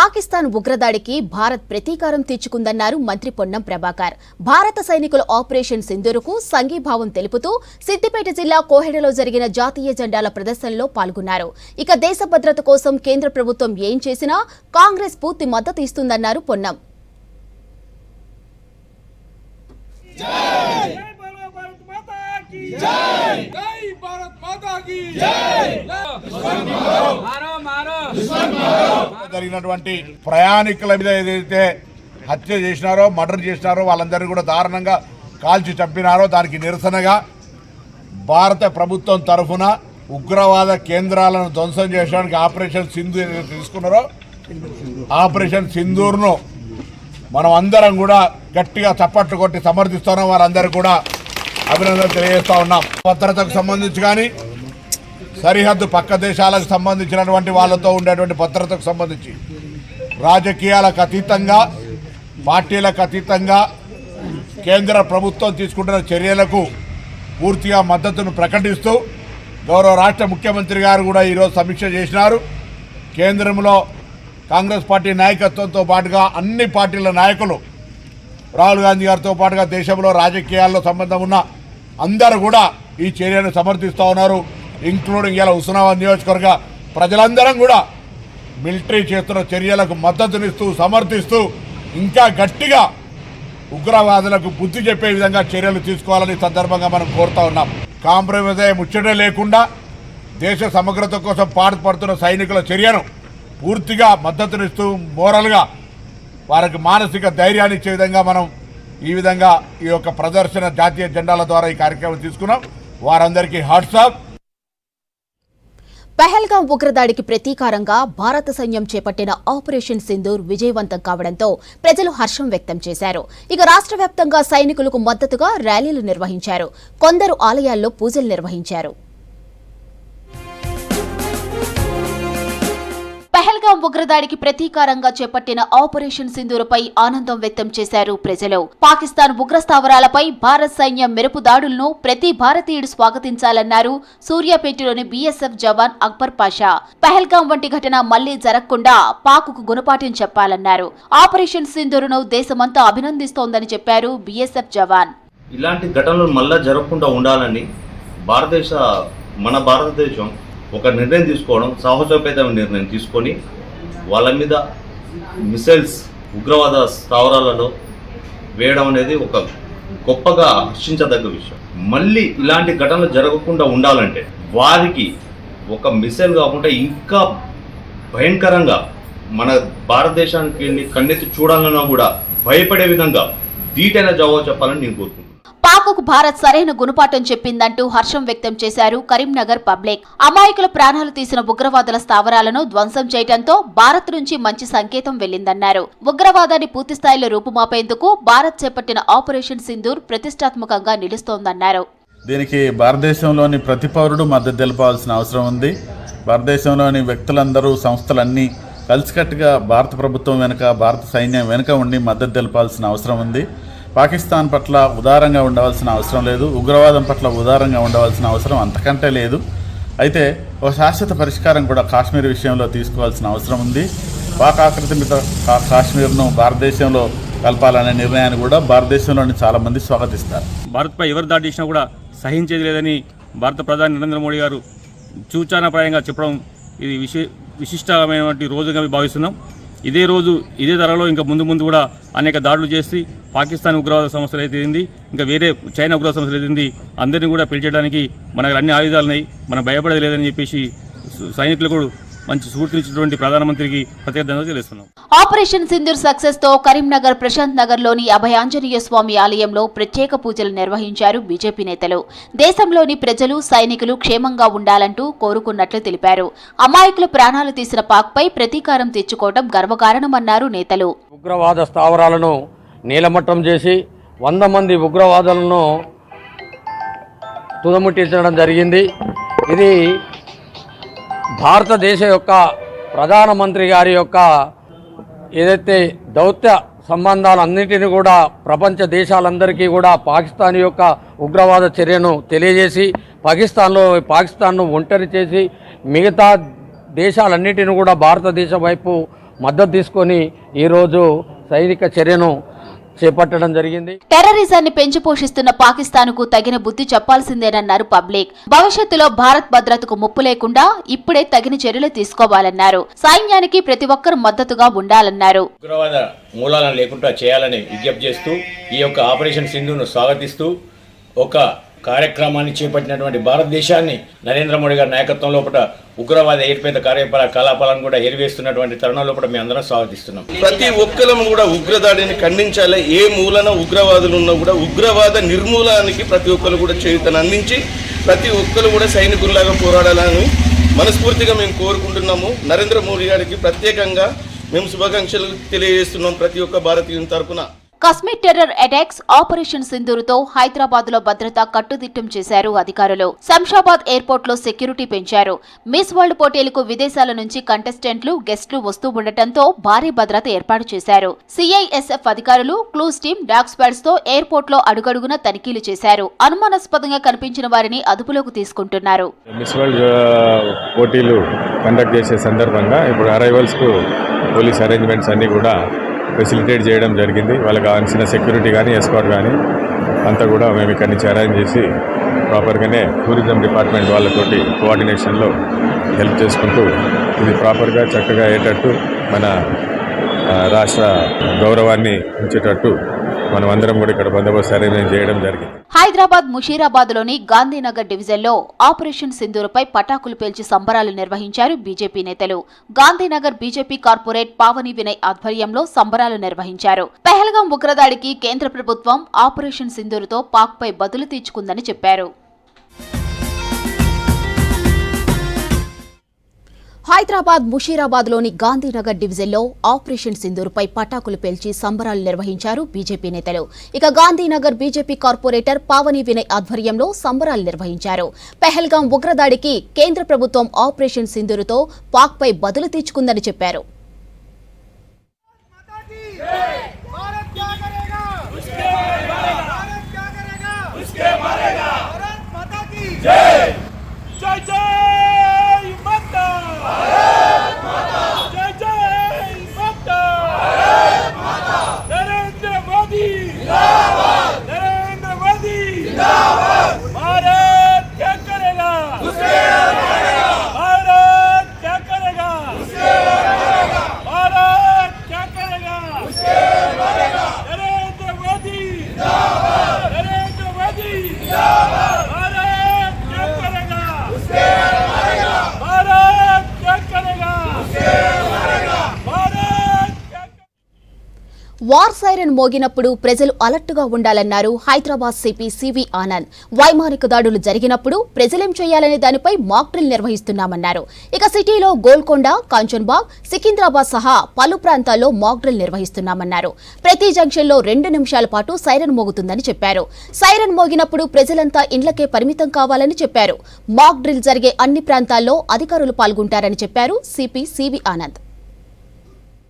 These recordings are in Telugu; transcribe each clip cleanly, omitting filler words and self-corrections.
పాకిస్తాన్ ఉగ్రదాడికి భారత్ ప్రతీకారం తీర్చుకుందన్నారు మంత్రి పొన్నం ప్రభాకర్. భారత సైనికుల ఆపరేషన్ సింధూరుకు సంఘీభావం తెలుపుతూ సిద్దిపేట జిల్లా కోహెడలో జరిగిన జాతీయ జెండాల ప్రదర్శనలో పాల్గొన్నారు. ఇక దేశ భద్రత కోసం కేంద్ర ప్రభుత్వం ఏం చేసినా కాంగ్రెస్ పూర్తి మద్దతు ఇస్తుందన్నారు పొన్నం. జరిగినటువంటి ప్రయాణికుల మీద ఏదైతే హత్య చేసినారో, మర్డర్ చేసినారో, వాళ్ళందరినీ కూడా దారుణంగా కాల్చి చంపినారో దానికి నిరసనగా భారత ప్రభుత్వం తరఫున ఉగ్రవాద కేంద్రాలను ధ్వంసం చేయడానికి ఆపరేషన్ సింధూర్ తీసుకున్నారో ఆపరేషన్ సింధూర్ను మనం అందరం కూడా గట్టిగా చప్పట్లు కొట్టి సమర్థిస్తున్నాం. వారందరూ కూడా అభినందనలు తెలియజేస్తా ఉన్నాం. భద్రతకు సంబంధించి కానీ, సరిహద్దు పక్క దేశాలకు సంబంధించినటువంటి వాళ్ళతో ఉండేటువంటి భద్రతకు సంబంధించి రాజకీయాలకు అతీతంగా, పార్టీలకు అతీతంగా కేంద్ర ప్రభుత్వం తీసుకుంటున్న చర్యలకు పూర్తిగా మద్దతును ప్రకటిస్తూ గౌరవ రాష్ట్ర ముఖ్యమంత్రి గారు కూడా ఈరోజు సమీక్ష చేసినారు. కేంద్రంలో కాంగ్రెస్ పార్టీ నాయకత్వంతో పాటుగా అన్ని పార్టీల నాయకులు, రాహుల్ గాంధీ గారితో పాటుగా దేశంలో రాజకీయాల్లో సంబంధం ఉన్న అందరూ కూడా ఈ చర్యను సమర్థిస్తూ ఉన్నారు. ఇంక్లూడింగ్ ఇలా హుస్నాబాద్ నియోజకవర్గ ప్రజలందరం కూడా మిలిటరీ చేస్తున్న చర్యలకు మద్దతునిస్తూ సమర్థిస్తూ ఇంకా గట్టిగా ఉగ్రవాదులకు బుద్ధి చెప్పే విధంగా చర్యలు తీసుకోవాలని సందర్భంగా మనం కోరుతా ఉన్నాం. కాంప్రమైజ్ ముచ్చటే లేకుండా దేశ సమగ్రత కోసం పాటుపడుతున్న సైనికుల చర్యను పూర్తిగా మద్దతునిస్తూ మోరల్గా వారికి మానసిక ధైర్యాన్ని ఇచ్చే విధంగా మనం ఈ విధంగా ఈ యొక్క ప్రదర్శన జాతీయ జెండాల ద్వారా ఈ కార్యక్రమం తీసుకున్నాం. వారందరికీ హాట్స్ ఆఫ్. పహల్గాం ఉగ్రదాడికి ప్రతీకారంగా భారత సైన్యం చేపట్టిన ఆపరేషన్ సింధూర్ విజయవంతం కావడంతో ప్రజలు హర్షం వ్యక్తం చేశారు. ఇక రాష్ట్ర వ్యాప్తంగా సైనికులకు మద్దతుగా ర్యాలీలు నిర్వహించారు. కొందరు ఆలయాల్లో పూజలు నిర్వహించారు. పహల్గాం ఉగ్రదాడికి ప్రతీకారంగా చేపట్టిన ఆపరేషన్ సింధూరుపై ఆనందం వ్యక్తం చేశారు ప్రజలు. పాకిస్తాన్ ఉగ్ర స్థావరాలపై భారత్ సైన్యం మెరుపు దాడులను ప్రతి భారతీయుడు స్వాగతించాలన్నారు సూర్యాపేటలోని బీఎస్ఎఫ్ జవాన్ అక్బర్ పాషా. పహల్గాం వంటి ఘటన మళ్లీ జరగకుండా పాక్కు గుణపాఠం చెప్పాలన్నారు. ఆపరేషన్ సింధూరును దేశమంతా అభినందిస్తోందని చెప్పారు బీఎస్ఎఫ్ జవాన్. ఇలాంటి ఘటనలు మళ్ళా జరగకుండా ఉండాలని మన భారతదేశం ఒక నిర్ణయం తీసుకోవడం, సాహసోపేతమైన నిర్ణయం తీసుకొని వాళ్ళ మీద మిసైల్స్ ఉగ్రవాద స్థావరాలలో వేయడం అనేది ఒక గొప్పగా హర్షించదగ్గ విషయం. మళ్ళీ ఇలాంటి ఘటనలు జరగకుండా ఉండాలంటే వారికి ఒక మిసైల్ కాకుండా ఇంకా భయంకరంగా మన భారతదేశానికి కన్నెత్తి చూడాలన్నా కూడా భయపడే విధంగా ధీటైన జవాబు చెప్పాలని నేను కోరుకుంటున్నాను. పాక్కు భారత్ సరైన గుణపాఠం చెప్పిందంటూ హర్షం వ్యక్తం చేశారు కరీంనగర్ పబ్లిక్. అమాయకుల ప్రాణాలు తీసిన ఉగ్రవాదుల స్థావరాలను ధ్వంసం చేయడంతో భారత్ నుంచి మంచి సంకేతం వెళ్లిందన్నారు. ఉగ్రవాదాన్ని పూర్తిస్థాయిలో రూపుమాపేందుకు భారత్ చేపట్టిన ఆపరేషన్ సింధూర్ ప్రతిష్టాత్మకంగా నిలుస్తోందన్నారు. దీనికి భారతదేశంలోని ప్రతి పౌరుడు మద్దతు తెలపాల్సిన అవసరం ఉంది. భారతదేశంలోని వ్యక్తులందరూ, సంస్థలన్నీ కలిసికట్టుగా భారత ప్రభుత్వం వెనుక, భారత సైన్యం వెనుక ఉండి మద్దతు తెలపాల్సిన అవసరం ఉంది. పాకిస్తాన్ పట్ల ఉదారంగా ఉండవలసిన అవసరం లేదు. ఉగ్రవాదం పట్ల ఉదారంగా ఉండవలసిన అవసరం అంతకంటే లేదు. అయితే ఒక శాశ్వత పరిష్కారం కూడా కాశ్మీర్ విషయంలో తీసుకోవాల్సిన అవసరం ఉంది. పాక్ ఆక్రమిత కాశ్మీర్ను భారతదేశంలో కలపాలనే నిర్ణయాన్ని కూడా భారతదేశంలోని చాలామంది స్వాగతిస్తారు. భారత్పై ఎవరు దాడి చేసినా కూడా సహించేది లేదని భారత ప్రధాని నరేంద్ర మోడీ గారు సూచనాప్రాయంగా చెప్పడం ఇది విశిష్టమైనటువంటి రోజుగా భావిస్తున్నాం. ఇదే రోజు, ఇదే ధరలో ఇంకా ముందు కూడా అనేక దాడులు చేసి పాకిస్తాన్ ఉగ్రవాద సమస్యలు అయితే ఇంకా వేరే చైనా ఉగ్రవాద సమస్యలు అయితే అందరినీ కూడా పిలిచేయడానికి మనకు అన్ని ఆయుధాలు ఉన్నాయి, మనం భయపడేది లేదని చెప్పేసి సైనికులకు మంచి స్ఫూర్తినిచ్చినటువంటి ప్రధానమంత్రికి ప్రత్యేక ధన్యవాదాలు తెలుస్తున్నాం. ఆపరేషన్ సింధూర్ సక్సెస్ తో కరీంనగర్ ప్రశాంత్ నగర్ లోని అభయాంజనేయ స్వామి ఆలయంలో ప్రత్యేక పూజలు నిర్వహించారు బీజేపీ నేతలు. దేశంలోని ప్రజలు, సైనికులు క్షేమంగా ఉండాలంటూ కోరుకున్నట్లు తెలిపారు. అమాయకుల ప్రాణాలు తీసిన పాక్ పై ప్రతీకారం తెచ్చుకోవడం గర్వకారణమన్నారు నేతలు. ఉగ్రవాద స్థావరాలను నీలమట్టం చేసి 100 మంది ఉగ్రవాదులను తుదముట్టించడం జరిగింది. ఇది భారతదేశ యొక్క ప్రధానమంత్రి గారి యొక్క ఏదైతే దౌత్య సంబంధాలన్నింటినీ కూడా ప్రపంచ దేశాలందరికీ కూడా పాకిస్తాన్ యొక్క ఉగ్రవాద చర్యను తెలియజేసి పాకిస్తాన్ను ఒంటరి చేసి మిగతా దేశాలన్నింటినీ కూడా భారతదేశం వైపు మద్దతు తీసుకొని ఈరోజు సైనిక చర్యను చేపట్టడం జరిగింది. టెర్రరిజాన్ని పెంచి పోషిస్తున్న పాకిస్తాన్కు తగిన బుద్ధి చెప్పాల్సిందేనన్నారు పబ్లిక్. భవిష్యత్తులో భారత్ భద్రతకు ముప్పు లేకుండా ఇప్పుడే తగిన చర్యలు తీసుకోవాలన్నారు. సైన్యానికి ప్రతి ఒక్కరూ మద్దతుగా ఉండాలన్నారు. ఉగ్రవాద మూలాలను లేకుండా చేయాలని విజ్ఞప్తి చేస్తూ ఈ యొక్క ఆపరేషన్ సింధును స్వాగతిస్తూ ఒక కార్యక్రమాన్ని చేపట్టినటువంటి భారతదేశాన్ని నరేంద్ర మోడీ గారి నాయకత్వం లోపల ఉగ్రవాద ఏర్పేద కార్యకలాపాలను కూడా ఏరివేస్తున్నటువంటి తరుణం లోపల మేము అందరం స్వాగతిస్తున్నాం. ప్రతి ఒక్కరం కూడా ఉగ్రదాడిని ఖండించాలి. ఏ మూలన ఉగ్రవాదులు ఉన్నా కూడా ఉగ్రవాద నిర్మూలనానికి ప్రతి ఒక్కరు కూడా చేయూతను అందించి ప్రతి ఒక్కరు కూడా సైనికుల్లాగా పోరాడాలని మనస్ఫూర్తిగా మేము కోరుకుంటున్నాము. నరేంద్ర మోడీ గారికి ప్రత్యేకంగా మేము శుభాకాంక్షలు తెలియజేస్తున్నాం ప్రతి ఒక్క భారతీయుని తరపున. కశ్మీర్ టెర్రర్ అటాక్స్ ఆపరేషన్ సింధూరుతో హైదరాబాద్ లో భద్రత కట్టుదిట్టం చేశారు అధికారులు. శంషాబాద్ ఎయిర్పోర్ట్ లో సెక్యూరిటీ పెంచారు. మిస్ వరల్డ్ పోటీలకు విదేశాల నుంచి కంటెస్టెంట్లు, గెస్టులు వస్తూ ఉండటంతో భారీ భద్రత ఏర్పాటు చేశారు. సిఐఎస్ఎఫ్ అధికారులు క్లూస్ టీమ్ డాగ్ స్క్వాడ్స్ తో ఎయిర్పోర్ట్ లో అడుగడుగున తనిఖీలు చేశారు. అనుమానాస్పదంగా కనిపించిన వారిని అదుపులోకి తీసుకుంటున్నారు. మిస్ వరల్డ్ పోటీలు కండక్ట్ చేసే సందర్భంగా ఇప్పుడు అరైవల్స్ కు పోలీస్ అరేంజ్మెంట్స్ అన్ని కూడా ఫెసిలిటేట్ చేయడం జరిగింది. వాళ్ళకి కావాల్సిన సెక్యూరిటీ కానీ ఎస్కార్ట్ కానీ అంతా కూడా మేము ఇక్కడి నుంచి అరేంజ్ చేసి ప్రాపర్గానే టూరిజం డిపార్ట్మెంట్ వాళ్ళతోటి కోఆర్డినేషన్లో హెల్ప్ చేసుకుంటూ ఇది ప్రాపర్గా చక్కగా అయ్యేటట్టు మన రాష్ట్ర గౌరవాన్ని ఉంచేటట్టు మనం అందరం కూడా ఇక్కడ బందోబస్తు అరేంజ్ చేయడం జరిగింది. హైదరాబాద్ ముషీరాబాద్లోని గాంధీనగర్ డివిజన్లో ఆపరేషన్ సింధూరుపై పటాకులు పేల్చి సంబరాలు నిర్వహించారు బీజేపీ నేతలు. గాంధీనగర్ బీజేపీ కార్పొరేట్ పావని వినయ్ ఆధ్వర్యంలో సంబరాలు నిర్వహించారు. పెహల్గాం ఉగ్రదాడికి కేంద్ర ప్రభుత్వం ఆపరేషన్ సింధూరుతో పాక్పై బదులు తీర్చుకుందని చెప్పారు. హైదరాబాద్ ముషీరాబాద్లోని గాంధీనగర్ డివిజన్లో ఆపరేషన్ సింధూరుపై పటాకులు పేల్చి సంబరాలు నిర్వహించారు బీజేపీ నేతలు. ఇక గాంధీనగర్ బీజేపీ కార్పొరేటర్ పావని వినయ్ ఆధ్వర్యంలో సంబరాలు నిర్వహించారు. పెహల్గాం ఉగ్రదాడికి కేంద్ర ప్రభుత్వం ఆపరేషన్ సింధూరుతో పాక్పై బదులు తీర్చుకుందని చెప్పారు. వార్ సైరన్ మోగినప్పుడు ప్రజలు అలర్టుగా ఉండాలన్నారు హైదరాబాద్ సిపి సివి ఆనంద్. వైమానిక దాడులు జరిగినప్పుడు ప్రజలేం చేయాలనే దానిపై మాక్ డ్రిల్ నిర్వహిస్తున్నామన్నారు. ఇక సిటీలో గోల్కొండ, కాంచన్బాగ్, సికింద్రాబాద్ సహా పలు ప్రాంతాల్లో మాక్ డ్రిల్ నిర్వహిస్తున్నామన్నారు. ప్రతి జంక్షన్లో 2 నిమిషాల పాటు సైరన్ మోగుతుందని చెప్పారు. సైరన్ మోగినప్పుడు ప్రజలంతా ఇండ్లకే పరిమితం కావాలని చెప్పారు. మాక్ డ్రిల్ జరిగే అన్ని ప్రాంతాల్లో అధికారులు పాల్గొంటారని చెప్పారు సిపి సివి ఆనంద్.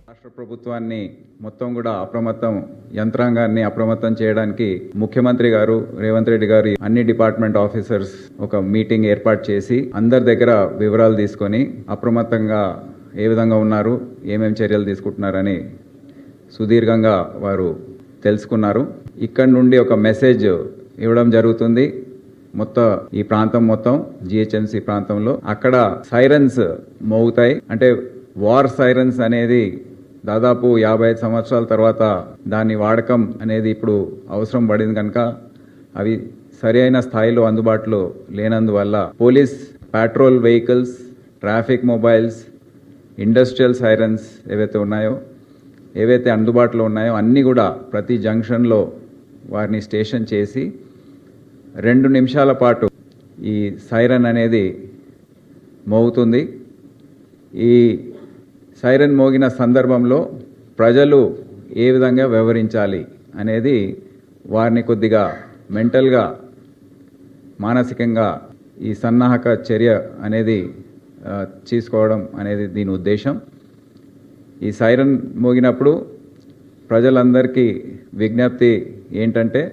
రాష్ట్ర ప్రభుత్వాన్ని మొత్తం కూడా యంత్రాంగాన్ని అప్రమత్తం చేయడానికి ముఖ్యమంత్రి గారు రేవంత్ రెడ్డి గారు అన్ని డిపార్ట్మెంట్ ఆఫీసర్స్ ఒక మీటింగ్ ఏర్పాటు చేసి అందరి దగ్గర వివరాలు తీసుకొని అప్రమత్తంగా ఏ విధంగా ఉన్నారు, ఏమేం చర్యలు తీసుకుంటున్నారని సుదీర్ఘంగా వారు తెలుసుకున్నారు. ఇక్కడ నుండి ఒక మెసేజ్ ఇవ్వడం జరుగుతుంది. మొత్తం ఈ ప్రాంతం మొత్తం జిహెచ్ఎంసీ ప్రాంతంలో అక్కడ సైరన్స్ మోగుతాయి. అంటే వార్ సైరన్స్ అనేది దాదాపు 55 సంవత్సరాల తర్వాత దాని వాడకం అనేది ఇప్పుడు అవసరం పడింది కనుక అవి సరి అయిన స్థాయిలో అందుబాటులో లేనందువల్ల police patrol vehicles, traffic mobiles, industrial sirens ఏవైతే అందుబాటులో ఉన్నాయో అన్నీ కూడా ప్రతి జంక్షన్లో వారిని స్టేషన్ చేసి 2 నిమిషాల పాటు ఈ సైరన్ అనేది మోగుతుంది. ఈ సైరన్ మోగిన సందర్భంలో ప్రజలు ఏ విధంగా వ్యవహరించాలి అనేది వారిని కొద్దిగా మెంటల్గా, మానసికంగా ఈ సన్నాహక చర్య అనేది తీసుకోవడం అనేది దీని ఉద్దేశం. ఈ సైరన్ మోగినప్పుడు ప్రజలందరికీ విజ్ఞప్తి ఏంటంటే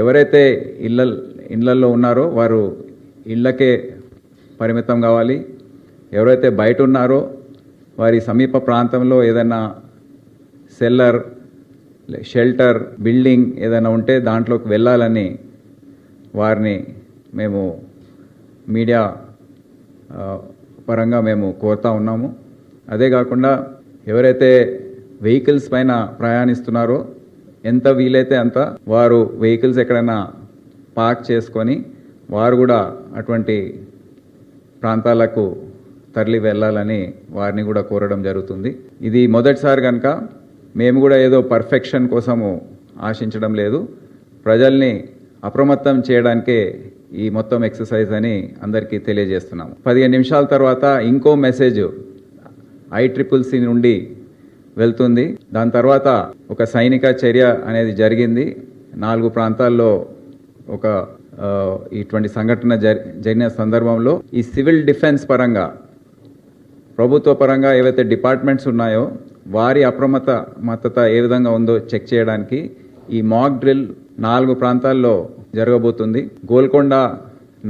ఎవరైతే ఇళ్లల్లో ఉన్నారో వారు ఇళ్ళకే పరిమితం కావాలి. ఎవరైతే బయట ఉన్నారో వారి సమీప ప్రాంతంలో ఏదైనా సెల్లర్, షెల్టర్, బిల్డింగ్ ఏదైనా ఉంటే దాంట్లోకి వెళ్ళాలని వారిని మేము మీడియా పరంగా మేము కోరుతా ఉన్నాము. అదే కాకుండా ఎవరైతే వెహికల్స్ పైన ప్రయాణిస్తున్నారో ఎంత వీలైతే అంత వారు వెహికల్స్ ఎక్కడైనా పార్క్ చేసుకొని వారు కూడా అటువంటి ప్రాంతాలకు తరలి వెళ్ళాలని వారిని కూడా కోరడం జరుగుతుంది. ఇది మొదటిసారి కనుక మేము కూడా ఏదో పర్ఫెక్షన్ కోసము ఆశించడం లేదు, ప్రజల్ని అప్రమత్తం చేయడానికే ఈ మొత్తం ఎక్సర్సైజ్ అని అందరికీ తెలియజేస్తున్నాము. 15 నిమిషాల తర్వాత ఇంకో మెసేజ్ ICCC నుండి వెళ్తుంది. దాని తర్వాత ఒక సైనిక చర్య అనేది జరిగింది. 4 ప్రాంతాల్లో ఒక ఇటువంటి సంఘటన జరిగిన సందర్భంలో ఈ సివిల్ డిఫెన్స్ పరంగా, ప్రభుత్వ పరంగా ఏవైతే డిపార్ట్మెంట్స్ ఉన్నాయో వారి అప్రమత్తత ఏ విధంగా ఉందో చెక్ చేయడానికి ఈ మాక్ డ్రిల్ 4 ప్రాంతాల్లో జరగబోతుంది. గోల్కొండ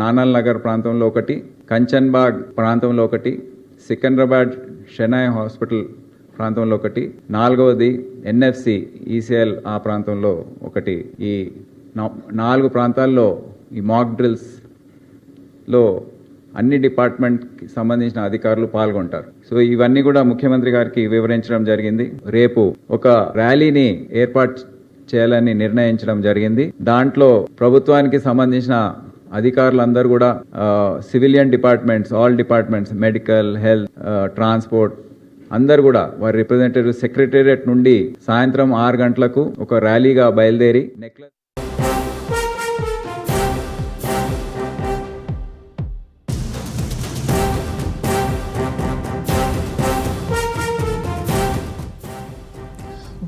నానల్ నగర్ ప్రాంతంలో ఒకటి, కంచన్బాగ్ ప్రాంతంలో ఒకటి, సికింద్రాబాద్ షెనాయ్ హాస్పిటల్ ప్రాంతంలో ఒకటి, 4వది NFC ECL ఆ ప్రాంతంలో ఒకటి. ఈ 4 ప్రాంతాల్లో ఈ మాక్ డ్రిల్స్లో అన్ని డిపార్ట్మెంట్కి సంబంధించిన అధికారులు పాల్గొంటారు. సో ఇవన్నీ కూడా ముఖ్యమంత్రి గారికి వివరించడం జరిగింది. రేపు ఒక ర్యాలీని ఏర్పాటు చేయాలని నిర్ణయించడం జరిగింది. దాంట్లో ప్రభుత్వానికి సంబంధించిన అధికారులందరూ కూడా civilian departments, all departments, medical, health, transport అందరు కూడా వారి రిప్రజెంటేటివ్ సెక్రటేరియట్ నుండి సాయంత్రం 6 గంటలకు ఒక ర్యాలీగా బయలుదేరి నెక్లెస్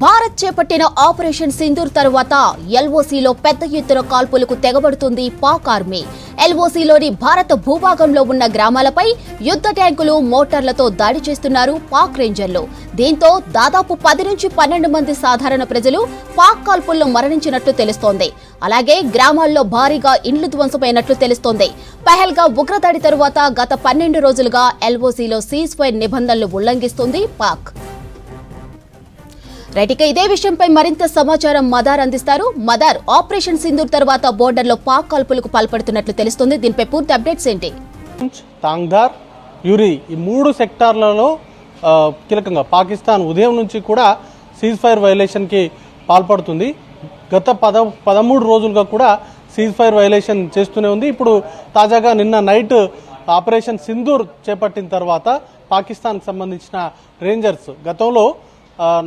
భారత్ చేపట్టిన ఆపరేషన్ సింధూర్ తరువాత ఎల్ఓసీలో పెద్ద ఎత్తున కాల్పులకు తెగబడుతుంది పాక్ ఆర్మీ. ఎల్ఓసీలోని భారత భూభాగంలో ఉన్న గ్రామాలపై యుద్ధ ట్యాంకులు, మోటార్లతో దాడి చేస్తున్నారు పాక్ రేంజర్లు. దీంతో దాదాపు 10 నుంచి 12 మంది సాధారణ ప్రజలు పాక్ కాల్పుల్లో మరణించినట్లు తెలుస్తోంది. అలాగే గ్రామాల్లో భారీగా ఇండ్లు ధ్వంసమైనట్లు తెలుస్తోంది. పహల్గా ఉగ్రదాడి తరువాత గత 12 రోజులుగా ఎల్ఓసీలో సీజ్ ఫైర్ నిబంధనలు ఉల్లంఘిస్తుంది పాక్. రైట్, ఇక ఇదే విషయంపై మరింత సమాచారం మదార్ అందిస్తారు. మదార్, ఆపరేషన్ సింధూర్ తర్వాత బోర్డర్లో పాక్ కాల్పులకు పాల్పడుతున్నట్లు తెలుస్తుంది. దీనిపై పూర్తి అప్డేట్స్ ఏంటి? తాంగ్దార్, యూరి ఈ 3 సెక్టార్లలో కీలకంగా పాకిస్తాన్ ఉదయం నుంచి కూడా సీజ్ ఫైర్ వైలేషన్కి పాల్పడుతుంది. గత 13 రోజులుగా కూడా సీజ్ ఫైర్ వైలేషన్ చేస్తూనే ఉంది. ఇప్పుడు తాజాగా నిన్న నైట్ ఆపరేషన్ సింధూర్ చేపట్టిన తర్వాత పాకిస్తాన్కి సంబంధించిన రేంజర్స్ గతంలో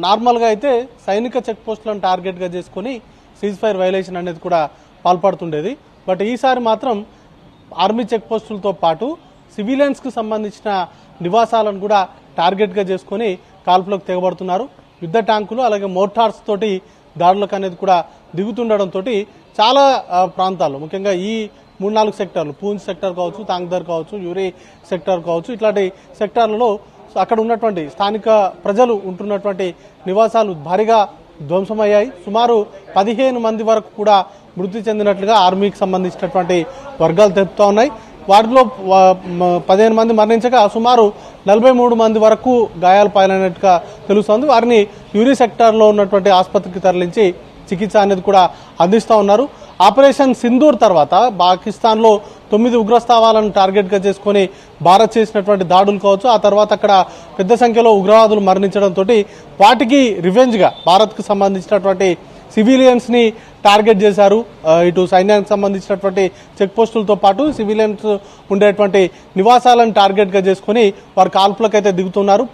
నార్మల్గా అయితే సైనిక చెక్ పోస్టులను టార్గెట్గా చేసుకుని సీజ్ ఫైర్ వైలేషన్ అనేది కూడా పాల్పడుతుండేది. బట్ ఈసారి మాత్రం ఆర్మీ చెక్ పోస్టులతో పాటు సివిలియన్స్కి సంబంధించిన నివాసాలను కూడా టార్గెట్గా చేసుకొని కాల్పులకు తెగబడుతున్నారు. యుద్ధ ట్యాంకులు అలాగే మోటార్స్ తోటి దాడులకు అనేది కూడా దిగుతుండడంతో చాలా ప్రాంతాల్లో, ముఖ్యంగా ఈ 3-4 సెక్టార్లు, పూంచ్ సెక్టార్ కావచ్చు, తాంగ్దర్ కావచ్చు, యూరి సెక్టార్ కావచ్చు, ఇట్లాంటి సెక్టార్లలో అక్కడ ఉన్నటువంటి స్థానిక ప్రజలు ఉంటున్నటువంటి నివాసాలు భారీగా ధ్వంసమయ్యాయి. సుమారు 15 మంది వరకు కూడా మృతి చెందినట్లుగా ఆర్మీకి సంబంధించినటువంటి వర్గాలు తెలుపుతా ఉన్నాయి. వాటిలో 15 మంది మరణించగా సుమారు 43 మంది వరకు గాయాలు పాలైనట్టుగా తెలుస్తోంది. వారిని యూరి సెక్టార్లో ఉన్నటువంటి ఆసుపత్రికి తరలించి చికిత్స అనేది కూడా అందిస్తూ ఉన్నారు. ఆపరేషన్ సింధూర్ తర్వాత పాకిస్తాన్లో 9 ఉగ్రస్థావాలను టార్గెట్గా చేసుకుని భారత్ చేసినటువంటి దాడులు కావచ్చు, ఆ తర్వాత అక్కడ పెద్ద సంఖ్యలో ఉగ్రవాదులు మరణించడంతో వాటికి రివెంజ్గా భారత్కు సంబంధించినటువంటి సివిలియన్స్ని టార్గెట్ చేశారు. ఇటు సైన్యానికి సంబంధించినటువంటి చెక్ పోస్టులతో పాటు సివిలియన్స్ ఉండేటువంటి నివాసాలను టార్గెట్గా చేసుకుని వారు కాల్పులకైతే దిగుతున్నారు.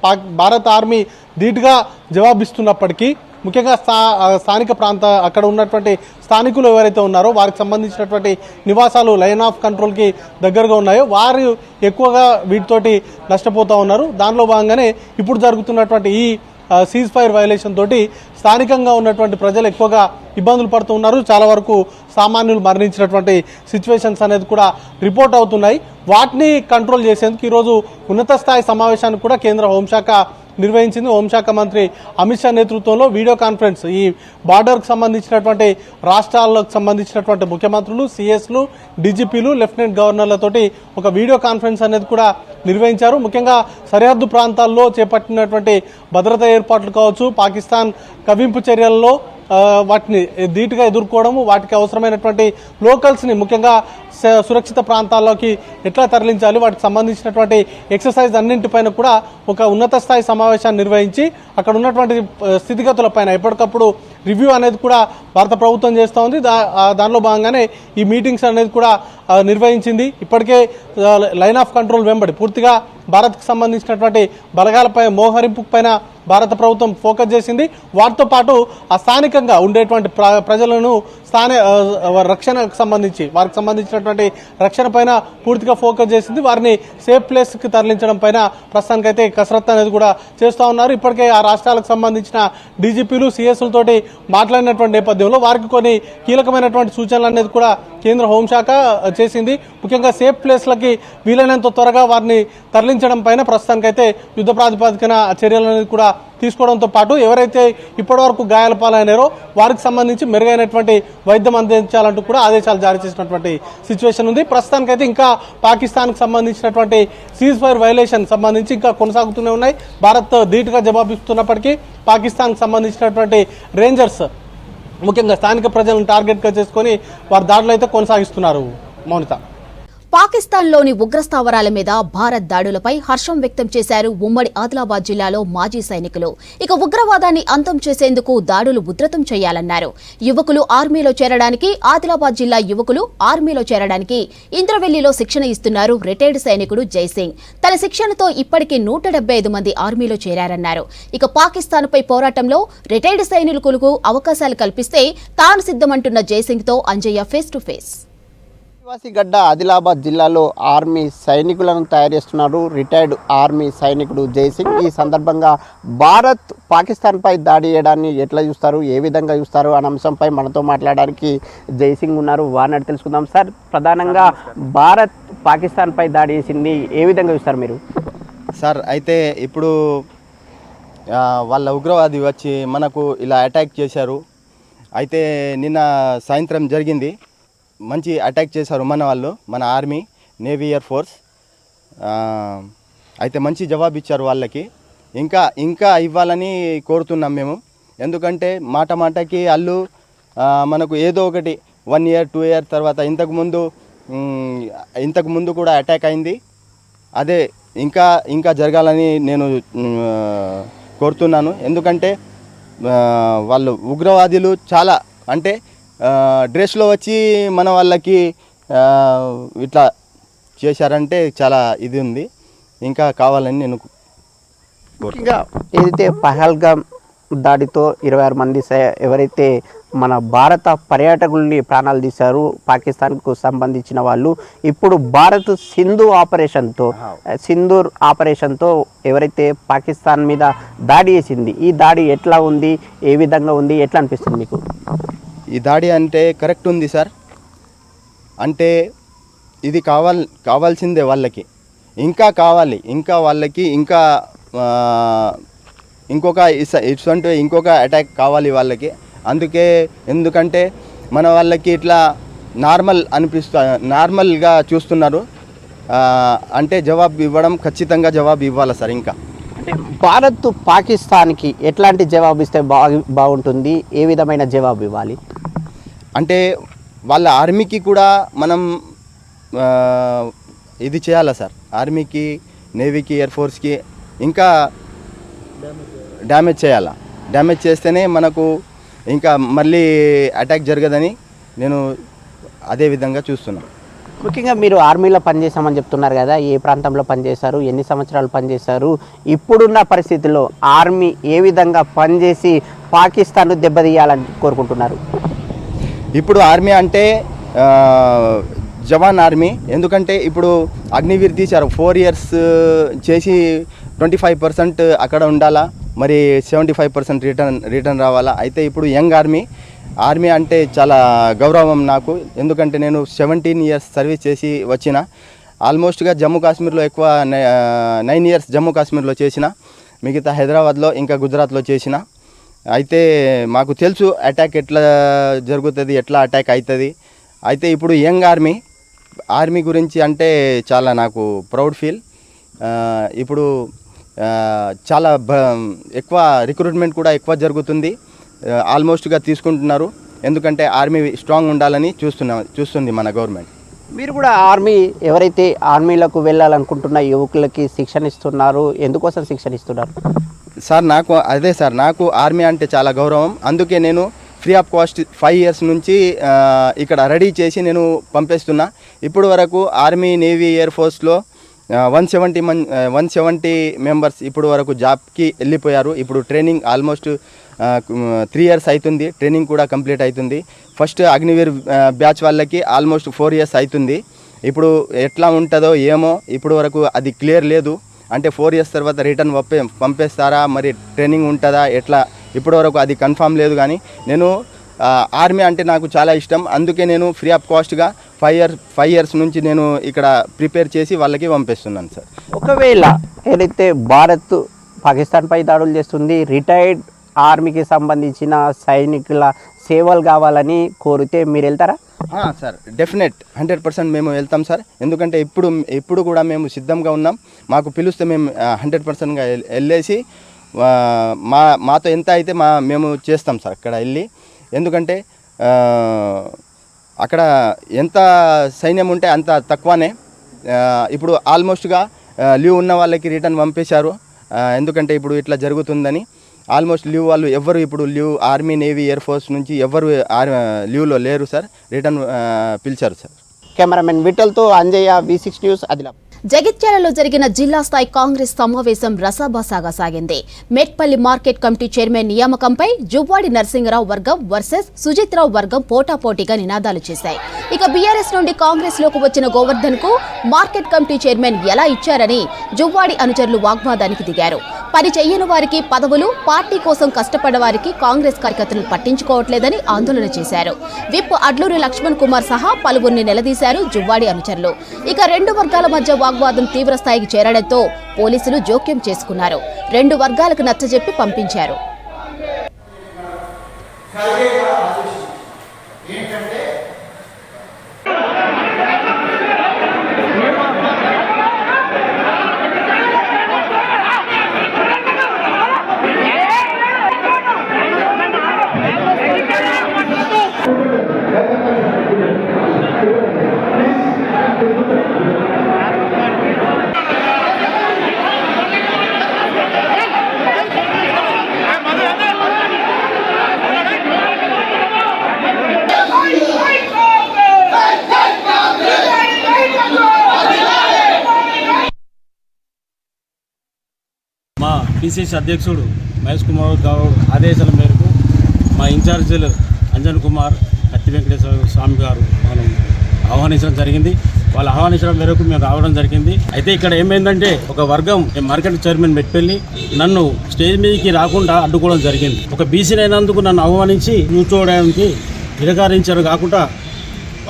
భారత ఆర్మీ ధీటుగా జవాబిస్తున్నప్పటికీ ముఖ్యంగా స్థానిక అక్కడ ఉన్నటువంటి స్థానికులు ఎవరైతే ఉన్నారో వారికి సంబంధించినటువంటి నివాసాలు లైన్ ఆఫ్ కంట్రోల్కి దగ్గరగా ఉన్నాయో వారు ఎక్కువగా వీటితోటి నష్టపోతూ ఉన్నారు. దానిలో భాగంగానే ఇప్పుడు జరుగుతున్నటువంటి ఈ సీజ్ ఫైర్ వైలేషన్ తోటి స్థానికంగా ఉన్నటువంటి ప్రజలు ఎక్కువగా ఇబ్బందులు పడుతూ ఉన్నారు. చాలా వరకు సామాన్యులు మరణించినటువంటి సిచ్యువేషన్స్ అనేది కూడా రిపోర్ట్ అవుతున్నాయి. వాటిని కంట్రోల్ చేసేందుకు ఈరోజు ఉన్నత స్థాయి సమావేశానికి కూడా కేంద్ర హోంశాఖ నిర్వహించింది. హోంశాఖ మంత్రి అమిత్ షా నేతృత్వంలో వీడియో కాన్ఫరెన్స్ ఈ బార్డర్కు సంబంధించినటువంటి రాష్ట్రాలకు సంబంధించినటువంటి ముఖ్యమంత్రులు, సిఎస్లు, డీజీపీలు, లెఫ్టినెంట్ గవర్నర్లతోటి ఒక వీడియో కాన్ఫరెన్స్ అనేది కూడా నిర్వహించారు. ముఖ్యంగా సరిహద్దు ప్రాంతాల్లో చేపట్టినటువంటి భద్రతా ఏర్పాట్లు కావచ్చు, పాకిస్తాన్ కవ్వింపు చర్యల్లో వాటిని ధీటుగా ఎదుర్కోవడము, వాటికి అవసరమైనటువంటి లోకల్స్ని ముఖ్యంగా సురక్షిత ప్రాంతాల్లోకి ఎట్లా తరలించాలి, వాటికి సంబంధించినటువంటి ఎక్సర్సైజ్ అన్నింటిపైన కూడా ఒక ఉన్నత స్థాయి సమావేశాన్ని నిర్వహించి అక్కడ ఉన్నటువంటి స్థితిగతులపైన ఎప్పటికప్పుడు రివ్యూ అనేది కూడా భారత ప్రభుత్వం చేస్తూ ఉంది. దానిలో భాగంగానే ఈ మీటింగ్స్ అనేది కూడా నిర్వహించింది. ఇప్పటికే లైన్ ఆఫ్ కంట్రోల్ వెంబడి పూర్తిగా భారత్కు సంబంధించినటువంటి బలగాలపై మోహరింపు పైన భారత ప్రభుత్వం ఫోకస్ చేసింది. వాటితో పాటు ఆ స్థానికంగా ఉండేటువంటి ప్రజలను రక్షణకు సంబంధించి వారికి సంబంధించినటువంటి రక్షణ పైన పూర్తిగా ఫోకస్ చేసింది. వారిని సేఫ్ ప్లేస్కి తరలించడం పైన ప్రస్తుతానికైతే కసరత్తు అనేది కూడా చేస్తూ ఉన్నారు. ఇప్పటికే ఆ రాష్ట్రాలకు సంబంధించిన డీజీపీలు, సిఎస్లతోటి మాట్లాడినటువంటి నేపథ్యంలో వారికి కొన్ని కీలకమైనటువంటి సూచనలు అనేది కూడా కేంద్ర హోంశాఖ చేసింది. ముఖ్యంగా సేఫ్ ప్లేస్లకి వీలైనంత త్వరగా వారిని తరలించడం పైన ప్రస్తుతానికైతే యుద్ధ ప్రాతిపదికన చర్యలు అనేది కూడా తీసుకోవడంతో పాటు ఎవరైతే ఇప్పటివరకు గాయాల పాలైనారో వారికి సంబంధించి మెరుగైనటువంటి వైద్యం అందించాలంటూ కూడా ఆదేశాలు జారీ చేసినటువంటి సిచ్యువేషన్ ఉంది. ప్రస్తుతానికైతే ఇంకా పాకిస్తాన్కి సంబంధించినటువంటి సీజ్ ఫైర్ వైలేషన్ సంబంధించి ఇంకా కొనసాగుతూనే ఉన్నాయి. భారత్ ధీటుగా జవాబిస్తున్నప్పటికీ పాకిస్తాన్కి సంబంధించినటువంటి రేంజర్స్ ముఖ్యంగా స్థానిక ప్రజలను టార్గెట్గా చేసుకొని వారి దాడులు అయితే కొనసాగిస్తున్నారు. మౌనిత, పాకిస్తాన్లోని ఉగ్రస్థావరాల మీద భారత్ దాడులపై హర్షం వ్యక్తం చేశారు ఉమ్మడి ఆదిలాబాద్ జిల్లాలో మాజీ సైనికులు. ఇక ఉగ్రవాదాన్ని అంతం చేసేందుకు దాడులు ఉధృతం చేయాలన్నారు. యువకులు ఆర్మీలో చేరడానికి, ఆదిలాబాద్ జిల్లా యువకులు ఆర్మీలో చేరడానికి ఇంద్రవెల్లిలో శిక్షణ ఇస్తున్నారు రిటైర్డ్ సైనికుడు జైసింగ్. తన శిక్షణతో ఇప్పటికీ 175 మంది ఆర్మీలో చేరారన్నారు. ఇక పాకిస్తాన్పై పోరాటంలో రిటైర్డ్ సైనికులకు అవకాశాలు కల్పిస్తే తాను సిద్ధమంటున్న జైసింగ్తో అంజయ్య ఫేస్ టు ఫేస్. గడ్డ ఆదిలాబాద్ జిల్లాలో ఆర్మీ సైనికులను తయారు చేస్తున్నారు రిటైర్డ్ ఆర్మీ సైనికుడు జైసింగ్. ఈ సందర్భంగా భారత్ పాకిస్తాన్పై దాడి చేయడాన్ని ఎట్లా చూస్తారు, ఏ విధంగా చూస్తారు అనే అంశంపై మనతో మాట్లాడడానికి జైసింగ్ ఉన్నారు. వారిని తెలుసుకుందాం. సార్, ప్రధానంగా భారత్ పాకిస్తాన్పై దాడి చేసింది ఏ విధంగా చూస్తారు మీరు? సార్, అయితే ఇప్పుడు వాళ్ళ ఉగ్రవాది వచ్చి మనకు ఇలా అటాక్ చేశారు. అయితే నిన్న సాయంత్రం జరిగింది, మంచి అటాక్ చేశారు మన వాళ్ళు, మన ఆర్మీ, నేవీ, ఎయిర్ ఫోర్స్. అయితే మంచి జవాబు ఇచ్చారు వాళ్ళకి. ఇంకా ఇవ్వాలని కోరుతున్నాం మేము. ఎందుకంటే మాటకి వాళ్ళు మనకు ఏదో ఒకటి 1 year 2 year తర్వాత ఇంతకుముందు కూడా అటాక్ అయింది. అదే ఇంకా జరగాలని నేను కోరుతున్నాను. ఎందుకంటే వాళ్ళు ఉగ్రవాదులు చాలా అంటే డ్రెస్లో వచ్చి మన వాళ్ళకి ఇట్లా చేశారంటే చాలా ఇది ఉంది. ఇంకా కావాలని నేను ఇంకా ఏదైతే పహల్గామ్ దాడితో 26 మంది ఎవరైతే మన భారత పర్యాటకుల్ని ప్రాణాలు తీశారు పాకిస్తాన్కు సంబంధించిన వాళ్ళు, ఇప్పుడు భారత్ సింధూర్ ఆపరేషన్తో ఎవరైతే పాకిస్తాన్ మీద దాడి చేసింది, ఈ దాడి ఎట్లా ఉంది, ఏ విధంగా ఉంది, ఎట్లా అనిపిస్తుంది మీకు? ఈ దాడి అంటే కరెక్ట్ ఉంది సార్. అంటే ఇది కావాల్సిందే వాళ్ళకి, ఇంకా కావాలి, ఇంకా వాళ్ళకి ఇంకొక అటాక్ కావాలి వాళ్ళకి. ఎందుకంటే మన వాళ్ళకి ఇట్లా నార్మల్గా చూస్తున్నారు. అంటే ఖచ్చితంగా జవాబు ఇవ్వాలి సార్. ఇంకా అంటే భారత్ పాకిస్తాన్కి ఎట్లాంటి జవాబు ఇస్తే బాగుంటుంది, ఏ విధమైన జవాబు ఇవ్వాలి? అంటే వాళ్ళ ఆర్మీకి కూడా మనం ఇది చేయాలా సార్. ఆర్మీకి, నేవీకి, ఎయిర్ ఫోర్స్కి ఇంకా డ్యామేజ్ చేయాలా. డ్యామేజ్ చేస్తేనే మనకు ఇంకా మళ్ళీ అటాక్ జరగదని నేను అదే విధంగా చూస్తున్నాను. ముఖ్యంగా మీరు ఆర్మీలో పనిచేసామని చెప్తున్నారు కదా, ఏ ప్రాంతంలో పనిచేశారు, ఎన్ని సంవత్సరాలు పనిచేశారు, ఇప్పుడున్న పరిస్థితుల్లో ఆర్మీ ఏ విధంగా పనిచేసి పాకిస్తాన్ను దెబ్బతీయాలని కోరుకుంటున్నారు? ఇప్పుడు ఆర్మీ అంటే జవాన్ ఆర్మీ. ఎందుకంటే ఇప్పుడు అగ్నివీర్ తీశారు, 4 years చేసి 25% అక్కడ ఉండాలా, మరి 75% రిటర్న్ రావాలా. అయితే ఇప్పుడు యంగ్ ఆర్మీ అంటే చాలా గౌరవం నాకు. ఎందుకంటే నేను 17 years సర్వీస్ చేసి వచ్చిన. ఆల్మోస్ట్గా జమ్మూ కాశ్మీర్లో ఎక్కువ 9 years జమ్మూ కాశ్మీర్లో చేసిన. మిగతా హైదరాబాద్లో ఇంకా గుజరాత్లో చేసిన. అయితే మాకు తెలుసు అటాక్ ఎట్లా జరుగుతుంది, ఎట్లా అటాక్ అవుతుంది. అయితే ఇప్పుడు యంగ్ ఆర్మీ గురించి అంటే చాలా నాకు ప్రౌడ్ ఫీల్. ఇప్పుడు చాలా ఎక్కువ రిక్రూట్మెంట్ కూడా ఎక్కువ జరుగుతుంది, ఆల్మోస్ట్గా తీసుకుంటున్నారు. ఎందుకంటే ఆర్మీ స్ట్రాంగ్ ఉండాలని చూస్తుంది మన గవర్నమెంట్. మీరు కూడా ఎవరైతే ఆర్మీలకు వెళ్ళాలనుకుంటున్న యువకులకి శిక్షణ ఇస్తున్నారు, ఎందుకోసం శిక్షణ ఇస్తున్నారు? సార్ నాకు ఆర్మీ అంటే చాలా గౌరవం. అందుకే నేను ఫ్రీ ఆఫ్ కాస్ట్ 5 years నుంచి ఇక్కడ రెడీ చేసి నేను పంపిస్తున్నా. ఇప్పుడు వరకు ఆర్మీ, నేవీ, ఎయిర్ ఫోర్స్లో 170 మెంబర్స్ ఇప్పుడు వరకు జాబ్కి వెళ్ళిపోయారు. ఇప్పుడు ట్రైనింగ్ ఆల్మోస్ట్ 3 years అవుతుంది, ట్రైనింగ్ కూడా కంప్లీట్ అవుతుంది. ఫస్ట్ అగ్నివీర్ బ్యాచ్ వాళ్ళకి ఆల్మోస్ట్ 4 years అవుతుంది. ఇప్పుడు ఎట్లా ఉంటుందో ఏమో ఇప్పుడు వరకు అది క్లియర్ లేదు. అంటే 4 years తర్వాత రిటర్న్ పంపేస్తారా, మరి ట్రైనింగ్ ఉంటుందా ఎట్లా, ఇప్పటి వరకు అది కన్ఫామ్ లేదు. కానీ నేను ఆర్మీ అంటే నాకు చాలా ఇష్టం. అందుకే నేను ఫ్రీ ఆఫ్ కాస్ట్గా 5 years నుంచి నేను ఇక్కడ ప్రిపేర్ చేసి వాళ్ళకి పంపిస్తున్నాను సార్. ఒకవేళ ఏదైతే భారత్ పాకిస్తాన్పై దాడులు చేస్తుంది, రిటైర్డ్ ఆర్మీకి సంబంధించిన సైనికుల సేవలు కావాలని కోరితే మీరు వెళ్తారా? సార్ డెఫినెట్ 100% మేము వెళ్తాం సార్. ఎందుకంటే ఇప్పుడు కూడా మేము సిద్ధంగా ఉన్నాం. మాకు పిలిస్తే మేము 100%గా వెళ్ళేసి మాతో ఎంత అయితే మేము చేస్తాం సార్ అక్కడ వెళ్ళి. ఎందుకంటే అక్కడ ఎంత సైన్యం ఉంటే అంత తక్కువనే. ఇప్పుడు ఆల్మోస్ట్గా లీవ్ ఉన్న వాళ్ళకి రిటర్న్ పంపేశారు. ఎందుకంటే ఇప్పుడు ఇట్లా జరుగుతుందని ఆల్మోస్ట్ లీవ్ వాళ్ళు ఎవరు ఇప్పుడు leave army, navy, air force నుంచి ఎవరు లీవ్లో లేరు సార్. రిటర్న్ పిలిచారు సార్. కెమెరామెన్ విఠల్తో అంజయ్య, V6 న్యూస్, ఆదిలాబాద్. జగిత్యాలలో జరిగిన జిల్లా స్థాయి కాంగ్రెస్ సమావేశం రసాబసాగా సాగింది. మెట్పల్లి మార్కెట్ కమిటీ చైర్మన్ నియామకంపై జువ్వాడి నరసింగరావు వర్గం వర్సెస్ సుజిత్రావు వర్గం పోటాపోటీగా నినాదాలు చేశాయి. ఇక బీఆర్ఎస్ నుండి కాంగ్రెస్ లోకి వచ్చిన గోవర్ధన్ కు మార్కెట్ కమిటీ చైర్మన్ ఎలా ఇచ్చారని జువ్వాడి అనుచరులు వాగ్వాదానికి దిగారు. పని చెయ్యని వారికి పదవులు, పార్టీ కోసం కష్టపడ్డ వారికి కాంగ్రెస్ కార్యకర్తలు పట్టించుకోవట్లేదని ఆందోళన చేశారు. విప్ అడ్లూరి లక్ష్మణ్ కుమార్ సహా పలువురిని నిలదీశారు జువ్వాడి అనుచరులు. ఇక 2 వర్గాల మధ్య వాగ్వాదం తీవ్రస్థాయికి చేరడంతో పోలీసులు జోక్యం చేసుకున్నారు. 2 వర్గాలకు నచ్చజెప్పి పంపించారు. మా పిసిసి అధ్యక్షుడు మహేష్ కుమార్ గౌడ్ ఆదేశాల మేరకు మా ఇన్ఛార్జీలు అంజన్ కుమార్, కత్తి వెంకటేశ్వర స్వామి గారు మనం ఆహ్వానించడం జరిగింది. వాళ్ళు ఆహ్వానించడం మేరకు మేము రావడం జరిగింది. అయితే ఇక్కడ ఏమైందంటే ఒక వర్గం మార్కెట్ చైర్మన్ మెట్పల్లి నన్ను స్టేజ్ మీదకి రాకుండా అడ్డుకోవడం జరిగింది. ఒక బీసీని అయినందుకు నన్ను ఆహ్వానించి కూర్చోవడానికి నిరాకరించారు కాకుండా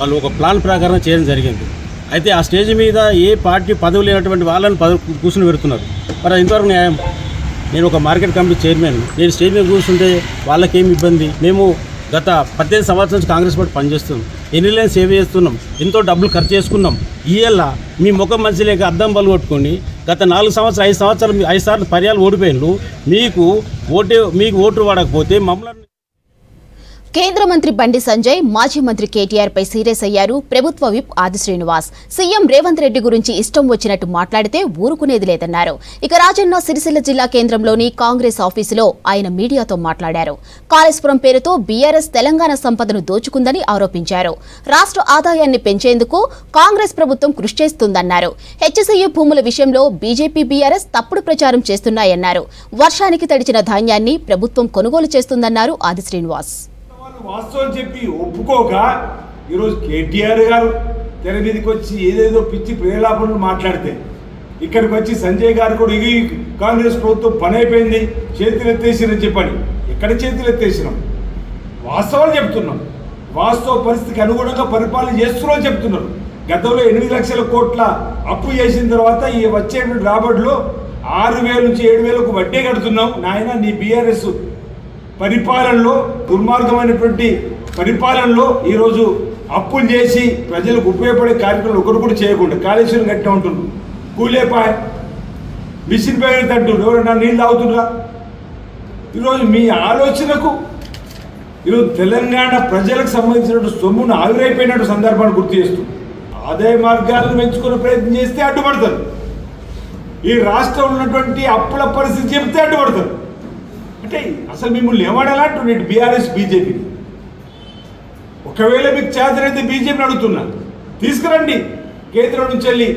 వాళ్ళు ఒక ప్లాన్ ప్రకారం చేయడం జరిగింది. అయితే ఆ స్టేజ్ మీద ఏ పార్టీ పదవి లేనటువంటి వాళ్ళని కూర్చుని పెడుతున్నారు. మరి ఇంతవరకు న్యాయం? నేను ఒక మార్కెట్ కమిటీ చైర్మన్, నేను స్టేజ్ మీద కూర్చుంటే వాళ్ళకేమి ఇబ్బంది? మేము గత 18 సంవత్సరాల నుంచి కాంగ్రెస్ పార్టీ పనిచేస్తున్నాం, ఎన్నిలేని సేవ చేస్తున్నాం, ఎంతో డబ్బులు ఖర్చు చేసుకున్నాం. ఇయ్యేలా మీ ముఖం మంచి లేక అద్దం బలు కొట్టుకొని గత 4 సంవత్సరాలు 5 సంవత్సరాలు 5 సార్లు పర్యాలు ఓడిపోయినారు. మీకు ఓటు వాడకపోతే మమ్మల్ని. కేంద్ర మంత్రి బండి సంజయ్ మాజీ మంత్రి కేటీఆర్ పై సీరియస్ అయ్యారు ప్రభుత్వ విప్ ఆది శ్రీనివాస్. సీఎం రేవంత్ రెడ్డి గురించి ఇష్టం వచ్చినట్టు మాట్లాడితే ఊరుకునేది లేదన్నారు. ఇక రాజన్న సిరిసిల్ల జిల్లా కేంద్రంలోని కాంగ్రెస్ ఆఫీసులో ఆయన మీడియాతో మాట్లాడారు. కాళేశ్వరం పేరుతో బీఆర్ఎస్ తెలంగాణ సంపదను దోచుకుందని ఆరోపించారు. రాష్ట్ర ఆదాయాన్ని పెంచేందుకు కాంగ్రెస్ ప్రభుత్వం కృషి చేస్తుందన్నారు. హెచ్సీయూ భూముల విషయంలో బీజేపీ బీఆర్ఎస్ తప్పుడు ప్రచారం చేస్తున్నాయన్నారు. వర్షానికి తడిచిన ధాన్యాన్ని ప్రభుత్వం కొనుగోలు చేస్తుందన్నారు ఆది శ్రీనివాస్. వాస్తవం చెప్పి ఒప్పుకోక ఈరోజు కేటీఆర్ గారు తెర మీదకి వచ్చి ఏదేదో పిచ్చి ప్రేలాపనలు మాట్లాడితే ఇక్కడికి వచ్చి సంజయ్ గారు కూడా ఇది కాంగ్రెస్ ప్రభుత్వం పని అయిపోయింది, చేతులు ఎత్తేసిరని చెప్పని. ఎక్కడ చేతులు ఎత్తేసినాం? వాస్తవాలు చెప్తున్నాం. వాస్తవ పరిస్థితికి అనుగుణంగా పరిపాలన చేస్తున్నామని చెప్తున్నారు. గతంలో 8 లక్షల కోట్ల అప్పు చేసిన తర్వాత ఈ వచ్చే రాబడిలో 6,000 నుంచి 7,000కు వడ్డీ కడుతున్నాం. నాయన నీ బీఆర్ఎస్ పరిపాలనలో, దుర్మార్గమైనటువంటి పరిపాలనలో ఈరోజు అప్పులు చేసి ప్రజలకు ఉపయోగపడే కార్యక్రమాలు ఒకరు కూడా చేయకుండా కాళేశ్వరం కట్టిన ఉంటున్నారు. కూలేపాయ మిషన్ పేరు అంటున్నారు. ఎవరన్నా నీళ్ళు తాగుతుండ్రా? ఈరోజు మీ ఆలోచనకు ఈరోజు తెలంగాణ ప్రజలకు సంబంధించినటువంటి సొమ్మును ఆవిరైపోయినట్టు సందర్భాన్ని గుర్తు చేస్తూ ఆదాయ మార్గాలను పెంచుకునే ప్రయత్నం చేస్తే అడ్డుపడతారు. ఈ రాష్ట్రంలో ఉన్నటువంటి అప్పుల పరిస్థితి చెప్తే అడ్డుపడతారు. అంటే అసలు మిమ్మల్ని ఏమాడాలంటే బీఆర్ఎస్ బీజేపీ. ఒకవేళ మీకు చేతనైతే బీజేపీని అడుగుతున్నా, తీసుకురండి కేంద్రం నుంచి వెళ్ళి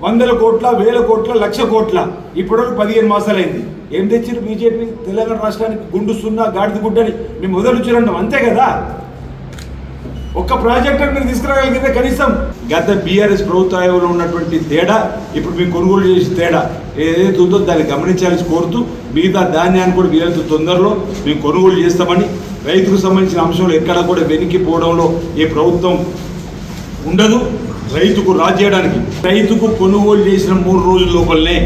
100 కోట్ల 1000 కోట్ల 1,00,000 కోట్ల. ఇప్పటివరకు 15 మాసాలైంది. ఏం తెచ్చారు బీజేపీ తెలంగాణ రాష్ట్రానికి? గుండు సున్నా గాడిద గుడ్డని మేము మొదలు చూడండి, అంతే కదా. ఒక్క ప్రాజెక్ట్ మీరు తీసుకురాగలిగితే కనీసం గత బీఆర్ఎస్ ప్రభుత్వంలో ఉన్నటువంటి తేడా, ఇప్పుడు మేము కొనుగోలు చేసే తేడా ఏదైతే ఉందో దాన్ని గమనించాలని కోరుతూ, మిగతా ధాన్యాన్ని కూడా వీలైతే తొందరలో మేము కొనుగోలు చేస్తామని, రైతుకు సంబంధించిన అంశంలో ఎక్కడ కూడా వెనక్కిపోవడంలో ఏ ప్రభుత్వం ఉండదు. రైతుకు రాజేయడానికి రైతుకు కొనుగోలు చేసిన 3 రోజుల లోపలనే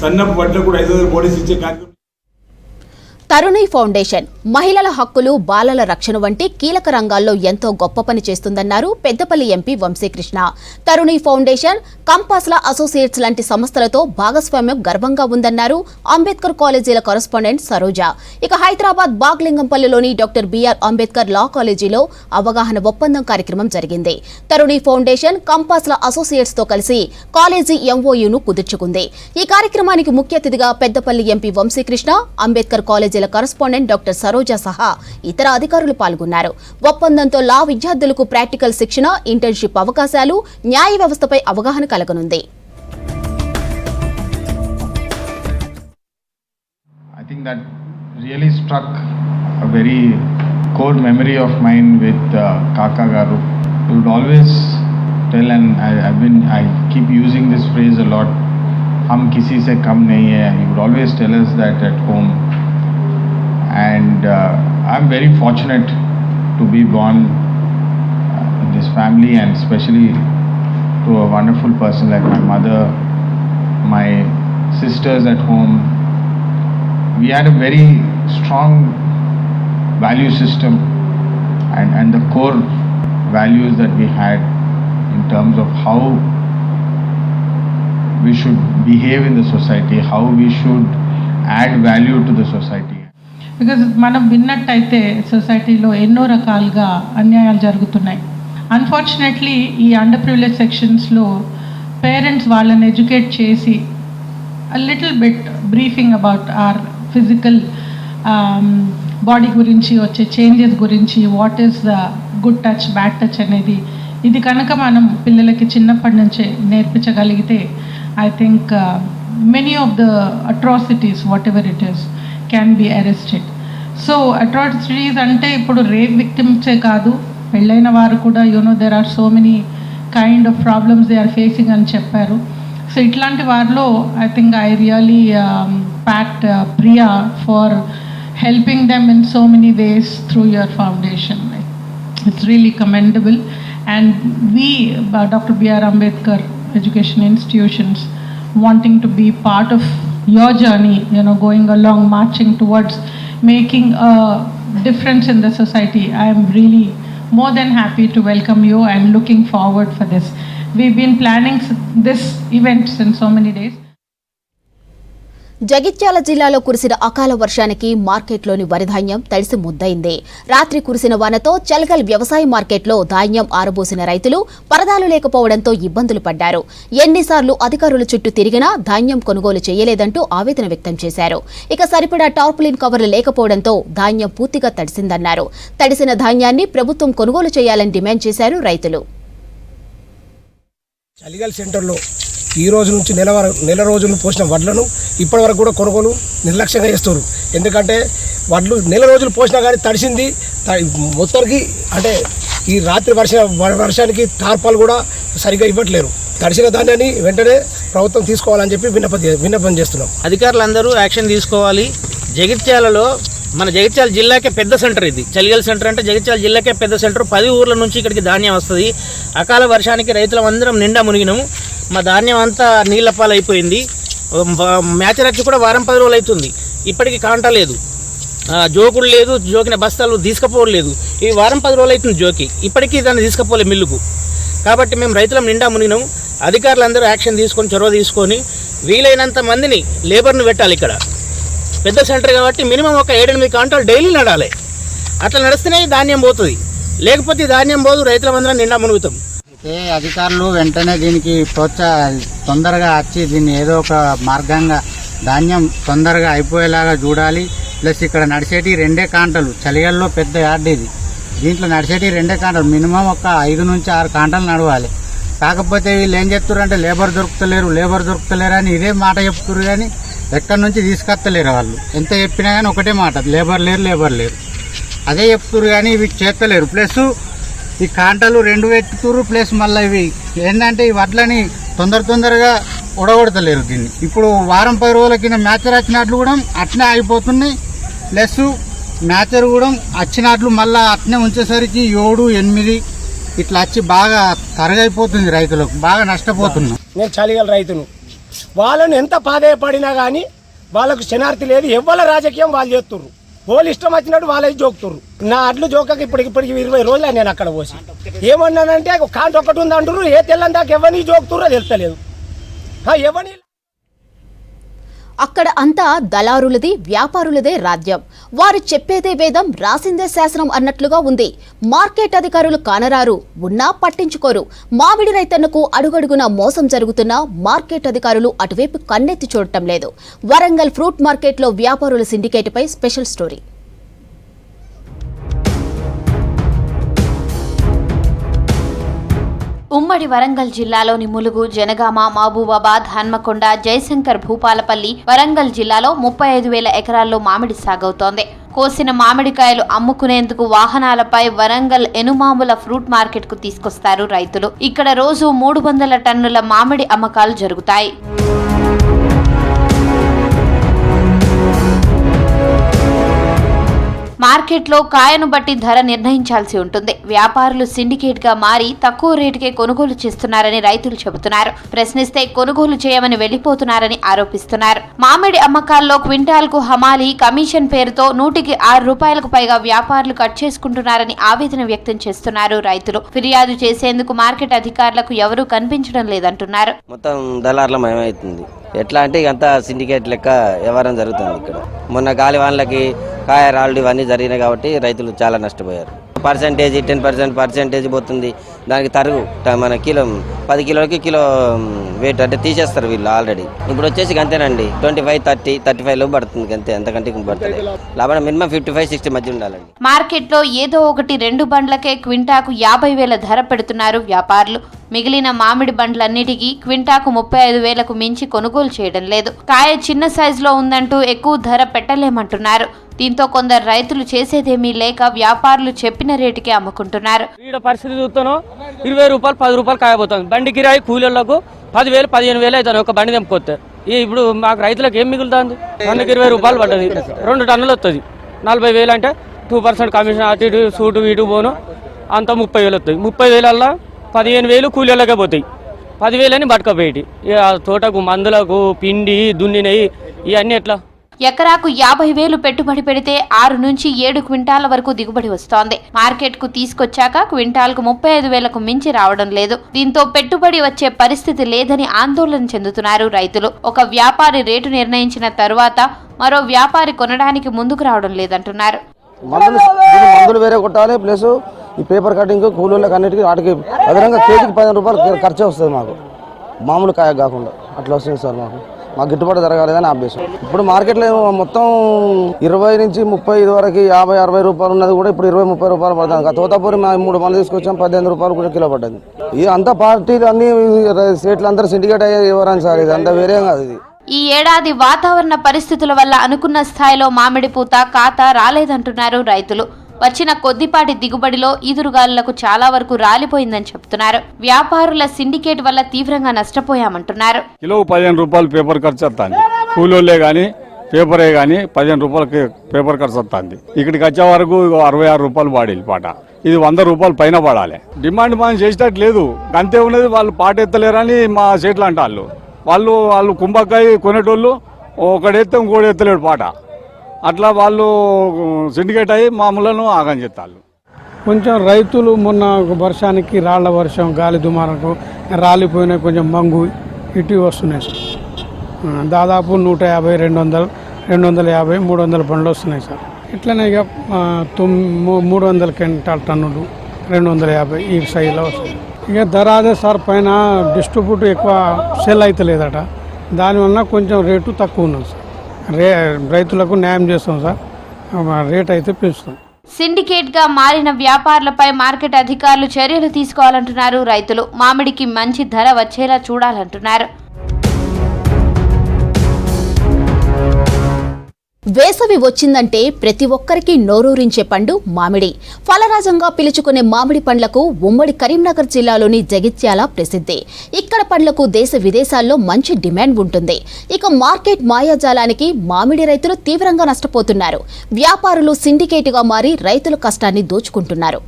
సన్నపు వడ్లకు కూడా 5,000 బోనస్ ఇచ్చే కార్యక్రమం. తరుణి ఫౌండేషన్ మహిళల హక్కులు, బాలల రక్షణ వంటి కీలక రంగాల్లో ఎంతో గొప్ప పని చేస్తుందన్నారు పెద్దపల్లి ఎంపీ వంశీకృష్ణ. తరుణి ఫౌండేషన్, కంపాస్ల అసోసియేట్స్ లాంటి సంస్థలతో భాగస్వామ్యం గర్వంగా ఉందన్నారు అంబేద్కర్ కాలేజీల కరెస్పాండెంట్ సరోజ. ఇక హైదరాబాద్ బాగ్లింగంపల్లిలోని డాక్టర్ బిఆర్ అంబేద్కర్ లా కాలేజీలో అవగాహన ఒప్పందం కార్యక్రమం జరిగింది. తరుణి ఫౌండేషన్, కంపాస్ల అసోసియేట్స్ తో కలిసి కాలేజీ ఎంఓయూను కుదుర్చుకుంది. ఈ కార్యక్రమానికి ముఖ్య అతిథిగా పెద్దపల్లి ఎంపీ వంశీకృష్ణ, అంబేద్కర్ కాలేజీల కరెస్పాండెంట్ డాక్టర్ సరోజ సహా ఇతర అధికారులు పాల్గొన్నారు. ఒప్పందంతో లా విద్యార్థులకు ప్రాక్టికల్ శిక్షణ, ఇంటర్న్షిప్ అవకాశాలు, న్యాయ వ్యవస్థపై అవగాహన కలగనుంది. I think that really struck a very core memory of mine with Kaka Garu. He would always tell, and I keep using this phrase a lot, "Hum kisi se kam nahi hai." He would always tell us that at home. And I'm very fortunate to be born in this family, and especially to a wonderful person like my mother, my sisters at home. We had a very strong value system, and the core values that we had in terms of how we should behave in the society, how we should add value to the society. Because మనం విన్నట్టయితే సొసైటీలో ఎన్నో రకాలుగా అన్యాయాలు జరుగుతున్నాయి. అన్ఫార్చునేట్లీ ఈ అండర్ ప్రివిలేజ్ సెక్షన్స్లో పేరెంట్స్ వాళ్ళని ఎడ్యుకేట్ చేసి little bit briefing about our physical body గురించి వచ్చే చేంజెస్ గురించి, what is the good touch, bad touch అనేది ఇది కనుక మనం పిల్లలకి చిన్నప్పటి నుంచే నేర్పించగలిగితే I think many of the atrocities whatever it is can be arrested. So atrocities అంటే ఇప్పుడు రేప్ విక్టిమ్సే కాదు, పెళ్ళైన వారు కూడా there are so many kind of problems they are facing అని చెప్పారు. సో ఇట్లాంటి వారిలో ఐ థింక్ ఐ రియలీ ప్యాట్ ప్రియా for helping them in so many ways through your foundation. It's really commendable. And we, Dr. B.R. Ambedkar Education Institutions, wanting to be part of your journey, going along, marching towards making a difference in the society. I am really more than happy to welcome you and looking forward for this. We've been planning this event since so many days. Jagtial జిల్లాలో కురిసిన అకాల వర్షానికి మార్కెట్లోని వరి ధాన్యం తడిసి ముద్దయింది. రాత్రి కురిసిన వానతో చల్గల్ వ్యవసాయ మార్కెట్లో ధాన్యం ఆరబోసిన రైతులు పరదాలు లేకపోవడంతో ఇబ్బందులు పడ్డారు. ఎన్నిసార్లు అధికారుల చుట్టూ తిరిగినా ధాన్యం కొనుగోలు చేయలేదంటూ ఆవేదన వ్యక్తం చేశారు. ఇక సరిపడా టార్పులిన్ కవర్లు లేకపోవడంతో ధాన్యం పూర్తిగా తడిసిందన్నారు. తడిసిన ధాన్యాన్ని ప్రభుత్వం కొనుగోలు చేయాలని డిమాండ్ చేశారు రైతులు. చలిగల్ సెంటర్లో ఈ రోజు నుంచి నెల రోజులు పోసిన వడ్లను ఇప్పటి వరకు కూడా కొనుగోలు నిర్లక్ష్యంగా చేస్తారు. ఎందుకంటే వడ్లు నెల రోజులు పోసినా కానీ తడిసింది మొత్తానికి. అంటే ఈ రాత్రి వర్షానికి టార్పాలు కూడా సరిగ్గా ఇవ్వట్లేరు. తడిసిన ధాన్యాన్ని వెంటనే ప్రభుత్వం తీసుకోవాలని చెప్పి విన్నపం చేస్తున్నాం. అధికారులందరూ యాక్షన్ తీసుకోవాలి. జగిత్యాలలో మన జగిత్యాల జిల్లాకే పెద్ద సెంటర్ ఇది. చలిగల్ సెంటర్ అంటే జగిత్యాల జిల్లాకే పెద్ద సెంటర్. 10 ఊర్ల నుంచి ఇక్కడికి ధాన్యం వస్తుంది. అకాల వర్షానికి రైతులందరం నిండా మునిగినాము. మా ధాన్యం అంతా నీళ్ల పాలైపోయింది. మ్యాచ్ వచ్చి కూడా వారం 10 రోజులు అవుతుంది, ఇప్పటికీ కాంటా లేదు, జోకుడు లేదు, జోకిన బస్తాలు తీసుకుపోలేదు. ఈ వారం 10 రోజులు అవుతుంది జోకి, ఇప్పటికీ దాన్ని తీసుకుపోలేదు మిల్లుకు. కాబట్టి మేము రైతులం నిండా మునిగినాం. అధికారులందరూ యాక్షన్ తీసుకొని చొరవ తీసుకొని వీలైనంత మందిని లేబర్ను పెట్టాలి. ఇక్కడ పెద్ద సెంటర్ కాబట్టి మినిమం ఒక 7-8 క్వింటాలు డైలీ నడాలి. అట్లా నడిస్తేనే ధాన్యం పోతుంది, లేకపోతే ధాన్యం పోదు, రైతులమందరం నిండా మునుగుతాం. అయితే అధికారులు వెంటనే దీనికి తొందరగా వచ్చి దీన్ని ఏదో ఒక మార్గంగా ధాన్యం తొందరగా అయిపోయేలాగా చూడాలి. ప్లస్ ఇక్కడ నడిచేటి 2 కాంటలు, చలిగాల్లో పెద్ద యార్డ్ ఇది, దీంట్లో నడిచేటి 2 కాంటలు, మినిమం ఒక 5 నుంచి 6 కాంటలు నడవాలి. కాకపోతే వీళ్ళు ఏం చెప్తున్నారు అంటే లేబర్ దొరుకుతలేరు అని ఇదే మాట చెప్తున్నారు, కానీ ఎక్కడి నుంచి తీసుకొస్తలేరు వాళ్ళు. ఎంత చెప్పినా కానీ ఒకటే మాట, లేబర్ లేరు అదే చెప్తున్నారు, కానీ ఇవి చేస్తలేరు. ప్లస్ ఈ కాంటలు 2 పెట్టుతున్నారు, ప్లస్ మళ్ళీ ఇవి ఏంటంటే ఈ వడ్లని తొందరగా ఉడగొడతలేరు దీన్ని. ఇప్పుడు వారం 10 రోజుల కింద మ్యాచర్ వచ్చినట్లు కూడా అట్నే అయిపోతున్నాయి. ప్లస్ మ్యాచర్ కూడా వచ్చినట్లు మళ్ళీ అట్నే ఉంచేసరికి 7, 8 ఇట్లా వచ్చి బాగా తరగైపోతుంది, రైతులకు బాగా నష్టపోతున్నాం. నేను చలిగల రైతును, వాళ్ళని ఎంత ప్రాధాయపడినా కానీ వాళ్ళకు శనార్థి లేదు. ఎవ్వల రాజకీయం వాళ్ళు చేస్తుర్రు, వాళ్ళు ఇష్టం వచ్చినట్టు వాళ్ళకి జోకుతుర్రు. నా అడ్లు జోకకి ఇప్పటికి 20 రోజులు నేను అక్కడ పోసి ఏమన్నానంటే కాంట ఒకటి ఉంది అంటున్నారు, ఏ తెల్లని దాకా ఎవరిని జోకుతుర్రో తెలుస్తలేదు. ఎవరిని అక్కడ అంతా దళారులది, వ్యాపారులదే రాజ్యం. వారు చెప్పేదే వేదం, రాసిందే శాసనం అన్నట్లుగా ఉంది. మార్కెట్ అధికారులు కానరారు, ఉన్నా పట్టించుకోరు. మామిడి రైతన్నకు అడుగడుగునా మోసం జరుగుతున్నా మార్కెట్ అధికారులు అటువైపు కన్నెత్తి చూడటం లేదు. వరంగల్ ఫ్రూట్ మార్కెట్లో వ్యాపారుల సిండికేట్పై స్పెషల్ స్టోరీ. ఉమ్మడి వరంగల్ జిల్లాలోని ములుగు, జనగామ, మహబూబాబాద్, హన్మకొండ, జయశంకర్, భూపాలపల్లి, వరంగల్ జిల్లాలో 35,000 ఎకరాల్లో మామిడి సాగవుతోంది. కోసిన మామిడికాయలు అమ్ముకునేందుకు వాహనాలపై వరంగల్ ఎనుమాముల ఫ్రూట్ మార్కెట్ కు తీసుకొస్తారు రైతులు. ఇక్కడ రోజు 300 టన్నుల మామిడి అమ్మకాలు జరుగుతాయి. మార్కెట్లో కాయను బట్టి ధర నిర్ణయించాల్సి ఉంటుంది. వ్యాపారులు సిండికేట్ గా మారి తక్కువ రేటుకే కొనుగోలు చేస్తున్నారని రైతులు చెబుతున్నారు. ప్రశ్నిస్తే కొనుగోలు చేయమని వెళ్లిపోతున్నారని ఆరోపిస్తున్నారు. మామిడి అమ్మకాల్లో క్వింటాల్కు హమాలీ కమిషన్ పేరుతో 100కి 6 రూపాయలకు పైగా వ్యాపారులు కట్ చేసుకుంటున్నారని ఆవేదన వ్యక్తం చేస్తున్నారు రైతులు. ఫిర్యాదు చేసేందుకు మార్కెట్ అధికారులకు ఎవరూ కనిపించడం లేదంటున్నారు. మొత్తం దళారులమయమవుతుంది. ఎట్లా అంటే ఇకంతా సిండికేట్ లెక్క వ్యవహారం జరుగుతుంది. ఇక్కడ మొన్న గాలి వానలకి కాయ రాళ్ళు ఇవన్నీ జరిగినాయి కాబట్టి రైతులు చాలా నష్టపోయారు. 10% పోతుంది. దానికి తరుగు మన కిలో 10 కిలోలకి కిలో వెయిట్ అంటే తీసేస్తారు వీళ్ళు ఆల్రెడీ. ఇప్పుడు వచ్చేసి అంతేనండి, 25, 30, 35 పడుతుంది అంతే, అంతకంటే పడుతుంది. లాభం మినిమం 55-60 మధ్య ఉండాలండి. మార్కెట్లో ఏదో ఒకటి 2 బండ్లకే క్వింటాకు 50,000 ధర పెడుతున్నారు వ్యాపారులు. మిగిలిన మామిడి బండ్లన్నిటికీ క్వింటాకు 35,000కు మించి కొనుగోలు చేయడం లేదు. కాయ చిన్న సైజులో ఉందంటూ ఎక్కువ ధర పెట్టలేమంటున్నారు. దీంతో కొందరు రైతులు చేసేదేమీ లేక వ్యాపారులు చెప్పిన రేటుకే అమ్ముకుంటున్నారు. పరిస్థితి చూస్తాను 20 రూపాయలు 10 రూపాయలు కాయబోతుంది. బండి కిరాయి కూలీలకు 10,000 15,000 అవుతాను ఒక బండి తెంపుకొస్తే. ఇప్పుడు మాకు రైతులకు ఏం మిగులుతుంది? బండికి 20 రూపాయలు పడ్డది, 2 టన్నులు వస్తుంది. 40,000 అంటే 2% కమిషన్ అటు ఇటు సూటు ఇటు పోను అంతా 30,000 వస్తుంది. 30,000 15,000 కూలీలకే పోతాయి. 10,000 అని పట్టుకపోయేటి. తోటకు మందులకు పిండి దున్నినవి ఇవన్నీ ఎట్లా? ఎకరాకు 50,000 పెట్టుబడి పెడితే 6 నుంచి 7 క్వింటాల వరకు దిగుబడి వస్తోంది. మార్కెట్ కు తీసుకొచ్చాక క్వింటాల్కు 35,000కు మించి రావడం లేదు. దీంతో పెట్టుబడి వచ్చే పరిస్థితి లేదని ఆందోళన చెందుతున్నారు రైతులు. ఒక వ్యాపారి రేటు నిర్ణయించిన తరువాత మరో వ్యాపారి కొనడానికి ముందుకు రావడం లేదంటున్నారు. మందులు వేరే కొట్టాలి, ప్లస్ ఈ పేపర్ కటింగ్ కూలీలకు అన్నిటికీ వాటికి అదనంగా కేజీకి 15 రూపాయలు ఖర్చే వస్తుంది మాకు, మామూలు కాయ కాకుండా అట్లా వస్తుంది సార్. మాకు గిట్టుబాటు జరగాలేదని ఆపేసాం. ఇప్పుడు మార్కెట్లో మొత్తం 20 నుంచి 35 వరకు 50-60 రూపాయలు ఉన్నది కూడా ఇప్పుడు 20-30 రూపాయలు పడుతుంది. తోతాపూరి 3 మంది తీసుకొచ్చాం, 18 రూపాయలు కూడా కిలో పడ్డది. ఇది అంతా పార్టీలు అన్ని స్టేట్లు అందరూ సిండికేట్ అయ్యే వివరాలు సార్, ఇది అంతా వేరే కాదు. ఇది ఈ ఏడాది వాతావరణ పరిస్థితుల వల్ల అనుకున్న స్థాయిలో మామిడి పూత కాత రాలేదంటున్నారు రైతులు. వచ్చిన కొద్దిపాటి దిగుబడిలో ఈదురుగాలులకు చాలా వరకు రాలిపోయిందని చెప్తున్నారు. వ్యాపారుల సిండికేట్ వల్ల తీవ్రంగా నష్టపోయామంటున్నారు. కిలో 15 రూపాయలు పేపర్ ఖర్చు వస్తుంది. కూలోళ్ళే కానీ పేపరే కానీ 15 రూపాయలకి పేపర్ ఖర్చు వస్తుంది. ఇక్కడికి వచ్చే వరకు 66 రూపాయలు పాడేది పాట. ఇది 100 రూపాయలు పైన పడాలి. డిమాండ్ మనం చేసేటట్టు లేదు, అంతే ఉన్నది. వాళ్ళు పాట ఎత్తలేరని మా సేట్లు అంటారు. వాళ్ళు కుంభకాయ కొనేటోళ్ళు ఒకడెత్తే ఇంకోటి ఎత్తలేడు పాట. అట్లా వాళ్ళు సిండికేట్ అయ్యి మామూలను ఆగం చేస్తారు. కొంచెం రైతులు మొన్న వర్షానికి రాళ్ల వర్షం గాలి దుమారకు రాలిపోయినాయి, కొంచెం మంగు ఇటు వస్తున్నాయి సార్. దాదాపు 150, 200, 250, 300 పండ్లు వస్తున్నాయి సార్. ఇట్లనే ఇక 300 క్వింటాల్ టన్నులు 250 ఈ సైజులో వస్తాయి. ఇక ధర అదే సార్, పైన డిస్ట్రిబ్యూట్ ఎక్కువ సెల్ అయితే లేదట, దానివల్ల కొంచెం రేటు తక్కువ ఉన్నది సార్. రైతులకు న్యాయం చేస్తాం సార్, రేట్ అయితే పెంచుతాం. సిండికేట్ గా మారిన వ్యాపారులపై మార్కెట్ అధికారులు చర్యలు తీసుకోవాలంటున్నారు రైతులు. మామిడికి మంచి ధర వచ్చేలా చూడాలంటున్నారు. వేసవి వచ్చిందంటే ప్రతి ఒక్కరికి నోరూరించే పండు మామిడి. ఫలరాజంగా పిలుచుకునే మామిడి పండ్లకు ఉమ్మడి కరీంనగర్ జిల్లాలోని జగిత్యాల ప్రసిద్ధి. ఇక్కడ పండ్లకు దేశ విదేశాల్లో మంచి డిమాండ్ ఉంటుంది. ఇక మార్కెట్ మాయాజాలానికి మామిడి రైతులు తీవ్రంగా నష్టపోతున్నారు. వ్యాపారులు సిండికేటుగా మారి రైతుల కష్టాన్ని దోచుకుంటున్నారు.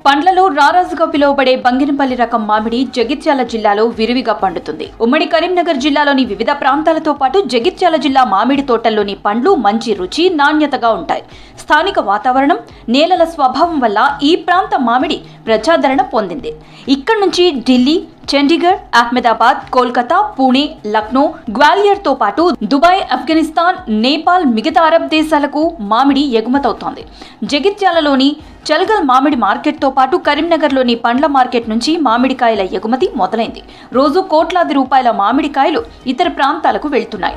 పండ్లలో రారాజుగా పిలువబడే బంగినపల్లి రకం మామిడి జగిత్యాల జిల్లాలో విరివిగా పండుతుంది. ఉమ్మడి కరీంనగర్ జిల్లాలోని వివిధ ప్రాంతాలతో పాటు జగిత్యాల జిల్లా మామిడి తోటల్లోని పండ్లు మంచి రుచి, నాణ్యతగా ఉంటాయి. స్థానిక వాతావరణం, నేలల స్వభావం వల్ల ఈ ప్రాంత మామిడి ప్రజాదరణ పొందింది. ఇక్కడి నుంచి ఢిల్లీ, చండీగఢ్, అహ్మదాబాద్, కోల్కతా, పూణే, లక్నో, గ్వాలియర్తో పాటు దుబాయ్, ఆఫ్ఘనిస్తాన్, నేపాల్, మిగతా అరబ్ దేశాలకు మామిడి ఎగుమతవుతోంది. జగిత్యాలలోని చల్గల్ మామిడి మార్కెట్తో పాటు కరీంనగర్లోని పండ్ల మార్కెట్ నుంచి మామిడికాయల ఎగుమతి మొదలైంది. రోజు కోట్లాది రూపాయల మామిడికాయలు ఇతర ప్రాంతాలకు వెళ్తున్నాయి.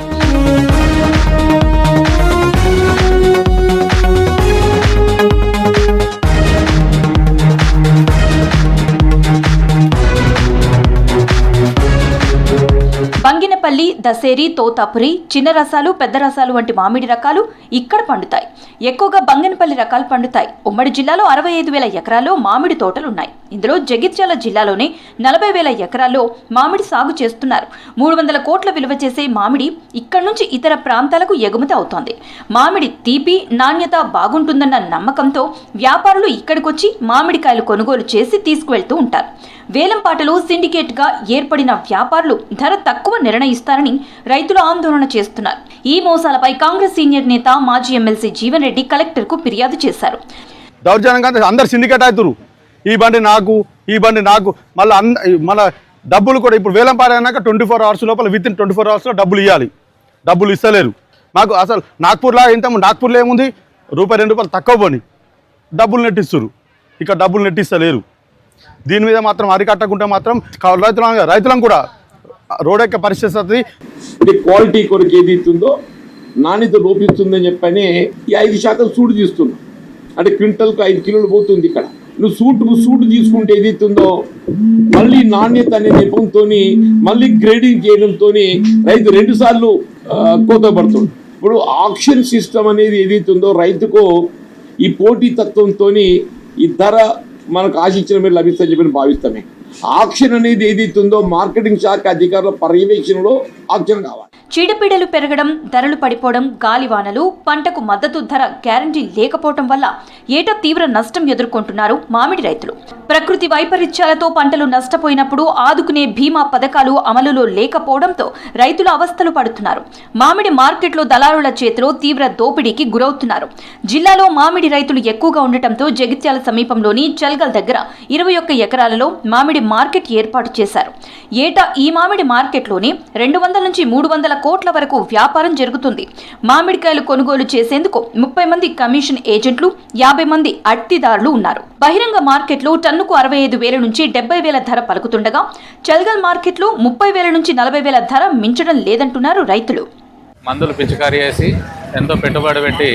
బంగినపల్లి, దసేరి, తోతాపురి, చిన్న రసాలు, పెద్ద రసాలు వంటి మామిడి రకాలు ఇక్కడ పండుతాయి. ఎక్కువగా బంగినపల్లి రకాలు పండుతాయి. ఉమ్మడి జిల్లాలో 65,000 ఎకరాల్లో మామిడి తోటలున్నాయి. ఇందులో జగిత్యాల జిల్లాలోనే 40,000 ఎకరాల్లో మామిడి సాగు చేస్తున్నారు. 300 కోట్ల విలువ చేసే మామిడి ఇక్కడి నుంచి ఇతర ప్రాంతాలకు ఎగుమతి అవుతోంది. మామిడి తీపి, నాణ్యత బాగుంటుందన్న నమ్మకంతో వ్యాపారులు ఇక్కడికొచ్చి మామిడికాయలు కొనుగోలు చేసి తీసుకువెళ్తూ ఉంటారు. వేలంపాటలో సిండికేట్ గా ఏర్పడిన వ్యాపారులు ధర తక్కువ నిర్ణయిస్తారని రైతులు ఆందోళన చేస్తున్నారు. ఈ మోసాలపై కాంగ్రెస్ సీనియర్ నేత, మాజీ ఎమ్మెల్సీ జీవన్ రెడ్డి కలెక్టర్ కు ఫిర్యాదు చేశారు. దౌర్జన్యంగా అందరు సిండికేట్ అవుతారు. ఈ బండి నాకు మళ్ళీ డబ్బులు కూడా ఇప్పుడు వేలంపాట అయినాక 24 hours లోపల, విత్ ఇన్ 24 hours డబ్బులు ఇవ్వాలి. డబ్బులు ఇస్తలేరు మాకు. అసలు నాగ్పూర్లో నాగ్పూర్లో ఏముంది, ₹1-2 తక్కువ పోని డబ్బులు నెట్టిస్తారు. ఇక్కడ డబ్బులు నెట్టిస్తలేరు. దీని మీద మాత్రం అరికట్టకుంటే మాత్రం రైతులను కూడా రోడ్ పరిస్థితి వస్తుంది. క్వాలిటీ కొరకు ఏది ఇస్తుందో నాణ్యత లోపిస్తుందని చెప్పని ఈ 5% సూటు తీస్తున్నాం. అంటే క్వింటల్కు 5 కిలోలు పోతుంది. ఇక్కడ నువ్వు సూటు తీసుకుంటే ఏది ఇస్తుందో మళ్ళీ నాణ్యత అనే నెపంతో మళ్ళీ గ్రేడింగ్ చేయడంతో రైతు 2 సార్లు కోత పడుతుంది. ఇప్పుడు ఆక్షన్ సిస్టమ్ అనేది ఏదైతుందో రైతుకు ఈ పోటీ తత్వంతో ఈ ధర మనకు ఆశించిన మీద లభిస్తుందని చెప్పి భావిస్తామే. ఆక్షన్ అనేది ఏదైతుందో మార్కెటింగ్ శాఖ అధికారుల పర్యవేక్షణలో ఆక్షన్ కావాలి. చీడపీడలు పెరగడం, ధరలు పడిపోవడం, గాలివానలు, పంటకు మద్దతు ధర గ్యారంటీ లేకపోవడం వల్ల ఏటా తీవ్ర నష్టం ఎదుర్కొంటున్నారు మామిడి రైతులు. ప్రకృతి వైపరీత్యాలతో పంటలు నష్టపోయినప్పుడు ఆదుకునే బీమా పథకాలు అమలులో లేకపోవడంతో రైతులు అవస్థలు పడుతున్నారు. మామిడి మార్కెట్లో దళారుల చేతిలో తీవ్ర దోపిడీకి గురవుతున్నారు. జిల్లాలో మామిడి రైతులు ఎక్కువగా ఉండటంతో జగిత్యాల సమీపంలోని చల్గల్ దగ్గర 21 ఎకరాలలో మామిడి మార్కెట్ ఏర్పాటు చేశారు. ఏటా ఈ మామిడి మార్కెట్లోని 200 నుంచి 300 కోట్ల వరకు వ్యాపారం జరుగుతుంది. మామిడికాయలు కొనుగోలు చేసేందుకు 30 మంది కమిషన్ ఏజెంట్లు, 50 మంది అట్టిదారులు ఉన్నారు. బహిరంగ మార్కెట్లో టన్నుకు 65,000 నుంచి 70,000 ధర పలుకుతుండగా చల్గల్ మార్కెట్లో 30,000 నుంచి 40,000 ధర మించడం లేదంటున్నారు రైతులు. మందులు పిచికారీ చేసి ఎంతో పెట్టుబడి పెట్టి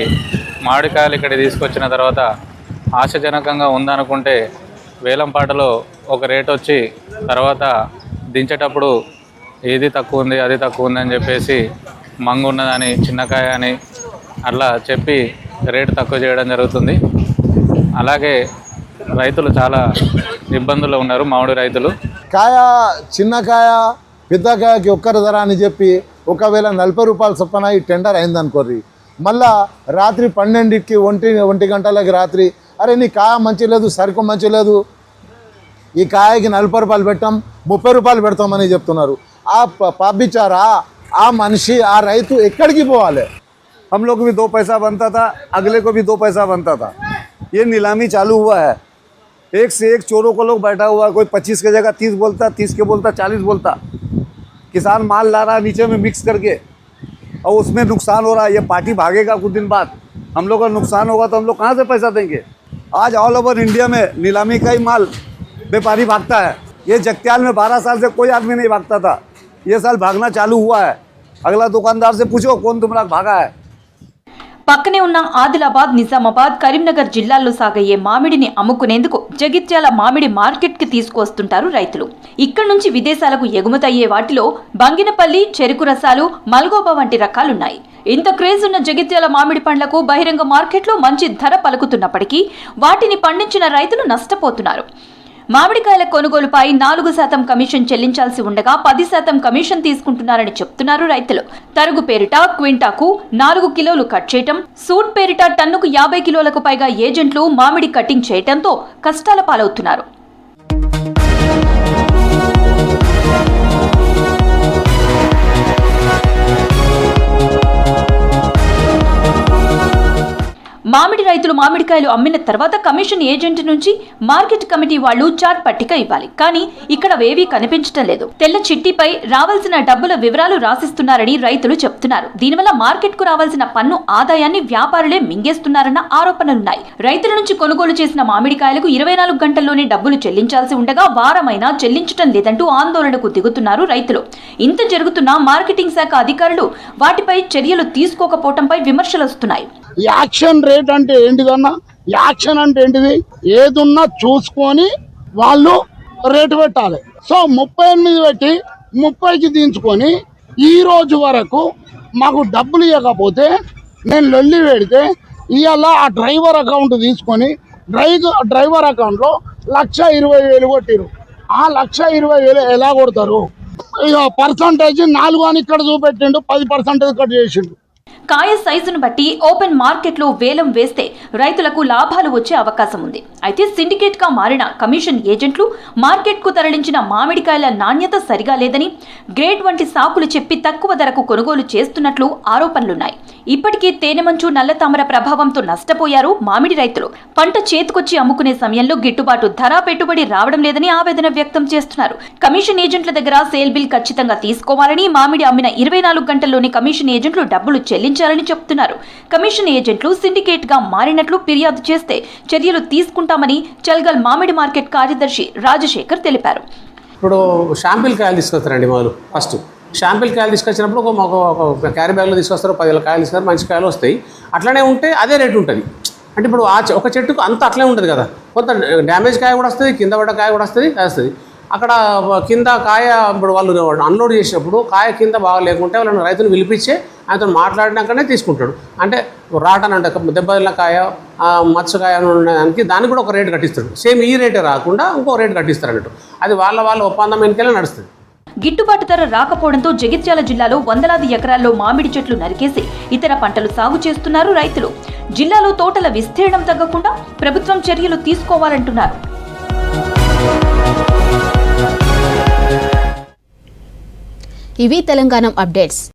మామిడికాయలు ఇక్కడ తీసుకొచ్చిన తర్వాత ఆశాజనకంగా ఉందనుకుంటే వేలంపాటలో ఒక రేట్ వచ్చి తర్వాత దించేటప్పుడు ఏది తక్కువ ఉంది, అది తక్కువ ఉంది అని చెప్పేసి మంగు ఉన్నదని, చిన్నకాయ అని అట్లా చెప్పి రేటు తక్కువ చేయడం జరుగుతుంది. అలాగే రైతులు చాలా ఇబ్బందుల్లో ఉన్నారు. మామిడి రైతులు కాయ, చిన్నకాయ, పెద్దకాయకి ఒక్కరి ధర అని చెప్పి ఒకవేళ ₹40 చొప్పున ఈ టెండర్ అయిందనుకోర్రి, మళ్ళా రాత్రి 12కి 1 గంటలకి రాత్రి అరే నీ కాయ మంచి లేదు, సరుకు మంచి లేదు, ఈ కాయకి 40 రూపాయలు పెట్టాం, 30 రూపాయలు పెడతామని చెప్తున్నారు. ఆ పాపిచ్చారా ఆ మనిషి, ఆ రైతు ఎక్కడికి పోవాలి? हम लोग को भी 2 पैसा बनता था, अगले को भी 2 पैसा बनता था. ये नीलामी चालू हुआ है. एक से एक चोरों को लोग बैठा हुआ है. कोई 25 की जगह 30 बोलता, 30 के बोलता, 40 बोलता. किसान माल ला रहा है नीचे में मिक्स करके और उसमें नुकसान हो रहा है. ये पार्टी भागेगा कुछ दिन बाद, हम लोग का नुकसान होगा तो हम लोग कहाँ से पैसा देंगे? आज ऑल ओवर इंडिया में नीलामी का ही माल व्यापारी भागता है. ये जगत्याल में 12 साल से कोई आदमी नहीं भागता था. ये साल भागना चालू हुआ है. अगला दुकानदार से पूछो कौन तुम्हारा भागा है. పక్కనే ఉన్న ఆదిలాబాద్, నిజామాబాద్, కరీంనగర్ జిల్లాల్లో సాగయ్యే మామిడిని అమ్ముకునేందుకు జగిత్యాల మామిడి మార్కెట్కి తీసుకొస్తుంటారు రైతులు. ఇక్కడి నుంచి విదేశాలకు ఎగుమతయ్యే వాటిలో బంగినపల్లి, చెరుకు రసాలు, మల్గోబా వంటి రకాలున్నాయి. ఇంత క్రేజ్ ఉన్న జగిత్యాల మామిడి పండ్లకు బహిరంగ మార్కెట్లో మంచి ధర పలుకుతున్నప్పటికీ వాటిని పండించిన రైతులు నష్టపోతున్నారు. మామిడికాయల కొనుగోలుపై 4% కమిషన్ చెల్లించాల్సి ఉండగా 10% కమిషన్ తీసుకుంటున్నారని చెప్తున్నారు రైతులు. తరుగు పేరిట క్వింటాకు 4 కిలోలు కట్ చేయటం, సూట్ పేరిట టన్నుకు 50 కిలోలకు పైగా ఏజెంట్లు మామిడి కటింగ్ చేయటంతో కష్టాల పాలవుతున్నారు. మామిడి రైతులు మామిడికాయలు అమ్మిన తర్వాత కమిషన్ ఏజెంట్ నుంచి మార్కెట్ కమిటీ వాళ్లు చార్ట్ పట్టిక ఇవ్వాలి. కానీ ఇక్కడ వేవీ కనిపించడం లేదు. తెల్ల చిట్టిపై రావాల్సిన డబ్బుల వివరాలు రాసిస్తున్నారని రైతులు చెప్తున్నారు. దీనివల్ల మార్కెట్ కు రావాల్సిన పన్ను ఆదాయాన్ని వ్యాపారులే మింగేస్తున్నారన్న ఆరోపణలున్నాయి. రైతుల నుంచి కొనుగోలు చేసిన మామిడికాయలకు 24 గంటల్లోనే డబ్బులు చెల్లించాల్సి ఉండగా వారమైనా చెల్లించడం లేదంటూ ఆందోళనకు దిగుతున్నారు రైతులు. ఇంత జరుగుతున్నా మార్కెటింగ్ శాఖ అధికారులు వాటిపై చర్యలు తీసుకోకపోవడంపై విమర్శలు వస్తున్నాయి. యాక్షన్ రేట్ అంటే ఏంటిదన్నా? యాక్షన్ అంటే ఏంటిది? ఏదున్నా చూసుకొని వాళ్ళు రేటు పెట్టాలి. సో 38 పెట్టి 30కి దించుకొని ఈ రోజు వరకు మాకు డబ్బులు ఇవ్వకపోతే నేను లొల్లి పెడితే ఇవాళ ఆ డ్రైవర్ అకౌంట్ తీసుకొని డ్రైవర్ అకౌంట్లో 1,20,000 కొట్టిరు. ఆ 1,20,000 ఎలా కొడతారు? ఇక పర్సంటేజ్ 4 అని ఇక్కడ చూపెట్టిండు, 10% కట్ చేసిండు. కాయ సైజును బట్టి ఓపెన్ మార్కెట్లో వేలం వేస్తే రైతులకు లాభాలు వచ్చే అవకాశం ఉంది. అయితే సిండికేట్ గా మారిన కమిషన్ ఏజెంట్లు మార్కెట్ కు తరలించిన మామిడికాయల నాణ్యత సరిగా లేదని, గ్రేడ్ వంటి సాకులు చెప్పి తక్కువ ధరకు కొనుగోలు చేస్తున్నట్లు ఆరోపణలున్నాయి. ఇప్పటికీ తేనెమంచు, నల్లతామర ప్రభావంతో నష్టపోయారు మామిడి రైతులు. పంట చేతికొచ్చి అమ్ముకునే సమయంలో గిట్టుబాటు ధర, పెట్టుబడి రావడం లేదని ఆవేదన వ్యక్తం చేస్తున్నారు. కమిషన్ ఏజెంట్ల దగ్గర సేల్ బిల్ ఖచ్చితంగా తీసుకోవాలని, మామిడి అమ్మిన 24 గంటల్లోనే కమిషన్ ఏజెంట్లు డబ్బులు చెల్లించాలని చెప్తున్నారు. కమిషన్ ఏజెంట్లు సిండికేట్ గా మారినట్లు ఫిర్యాదు చేస్తే చర్యలు తీసుకుంటామని చల్గల్ మామిడి మార్కెట్ కార్యదర్శి రాజశేఖర్ తెలిపారు. ఇప్పుడు షాంపిల్ కాయలు తీసుకొస్తారండి. మొదలు ఫస్ట్ షాంపిల్ కాయలు తీసుకొచ్చినప్పుడు ఒక క్యారీ బ్యాగ్లో తీసుకొస్తారు, 10,000 కాయలు ఇస్తారు, మంచి కాయలు వస్తాయి. అట్లనే ఉంటే అదే రేటు ఉంటుంది. అంటే ఇప్పుడు ఒక చెట్టుకు అంత అట్లే ఉంటుంది కదా, కొంత డ్యామేజ్ కాయ కూడా వస్తుంది, కింద పడ్డ కాయ కూడా వస్తుంది. అక్కడ కింద కాయ ఇప్పుడు వాళ్ళు అన్లోడ్ చేసినప్పుడు కాయ కింద బాగా లేకుంటే వాళ్ళని రైతులు పిలిపించే ఆయనతో మాట్లాడినాకనే తీసుకుంటాడు. అంటే రాటన్ అంటే దెబ్బతిన్న కాయ, మత్స్యకాయ అని ఉండడానికి దానికి కూడా ఒక రేటు కట్టిస్తాడు. సేమ్ ఈ రేటే రాకుండా ఇంకో రేటు కట్టిస్తారు అన్నట్టు. అది వాళ్ళ ఒప్పందం వెనుకలే నడుస్తుంది. గిట్టుబాటు ధర రాకపోవడంతో జగిత్యాల జిల్లాలో వందలాది ఎకరాల్లో మామిడి చెట్లు నరికేసి ఇతర పంటలు సాగు చేస్తున్నారు రైతులు. జిల్లాలో తోటల విస్తీర్ణం తగ్గకుండా ప్రభుత్వం చర్యలు తీసుకోవాలంటున్నారు. ఇవి తెలంగాణ అప్డేట్స్.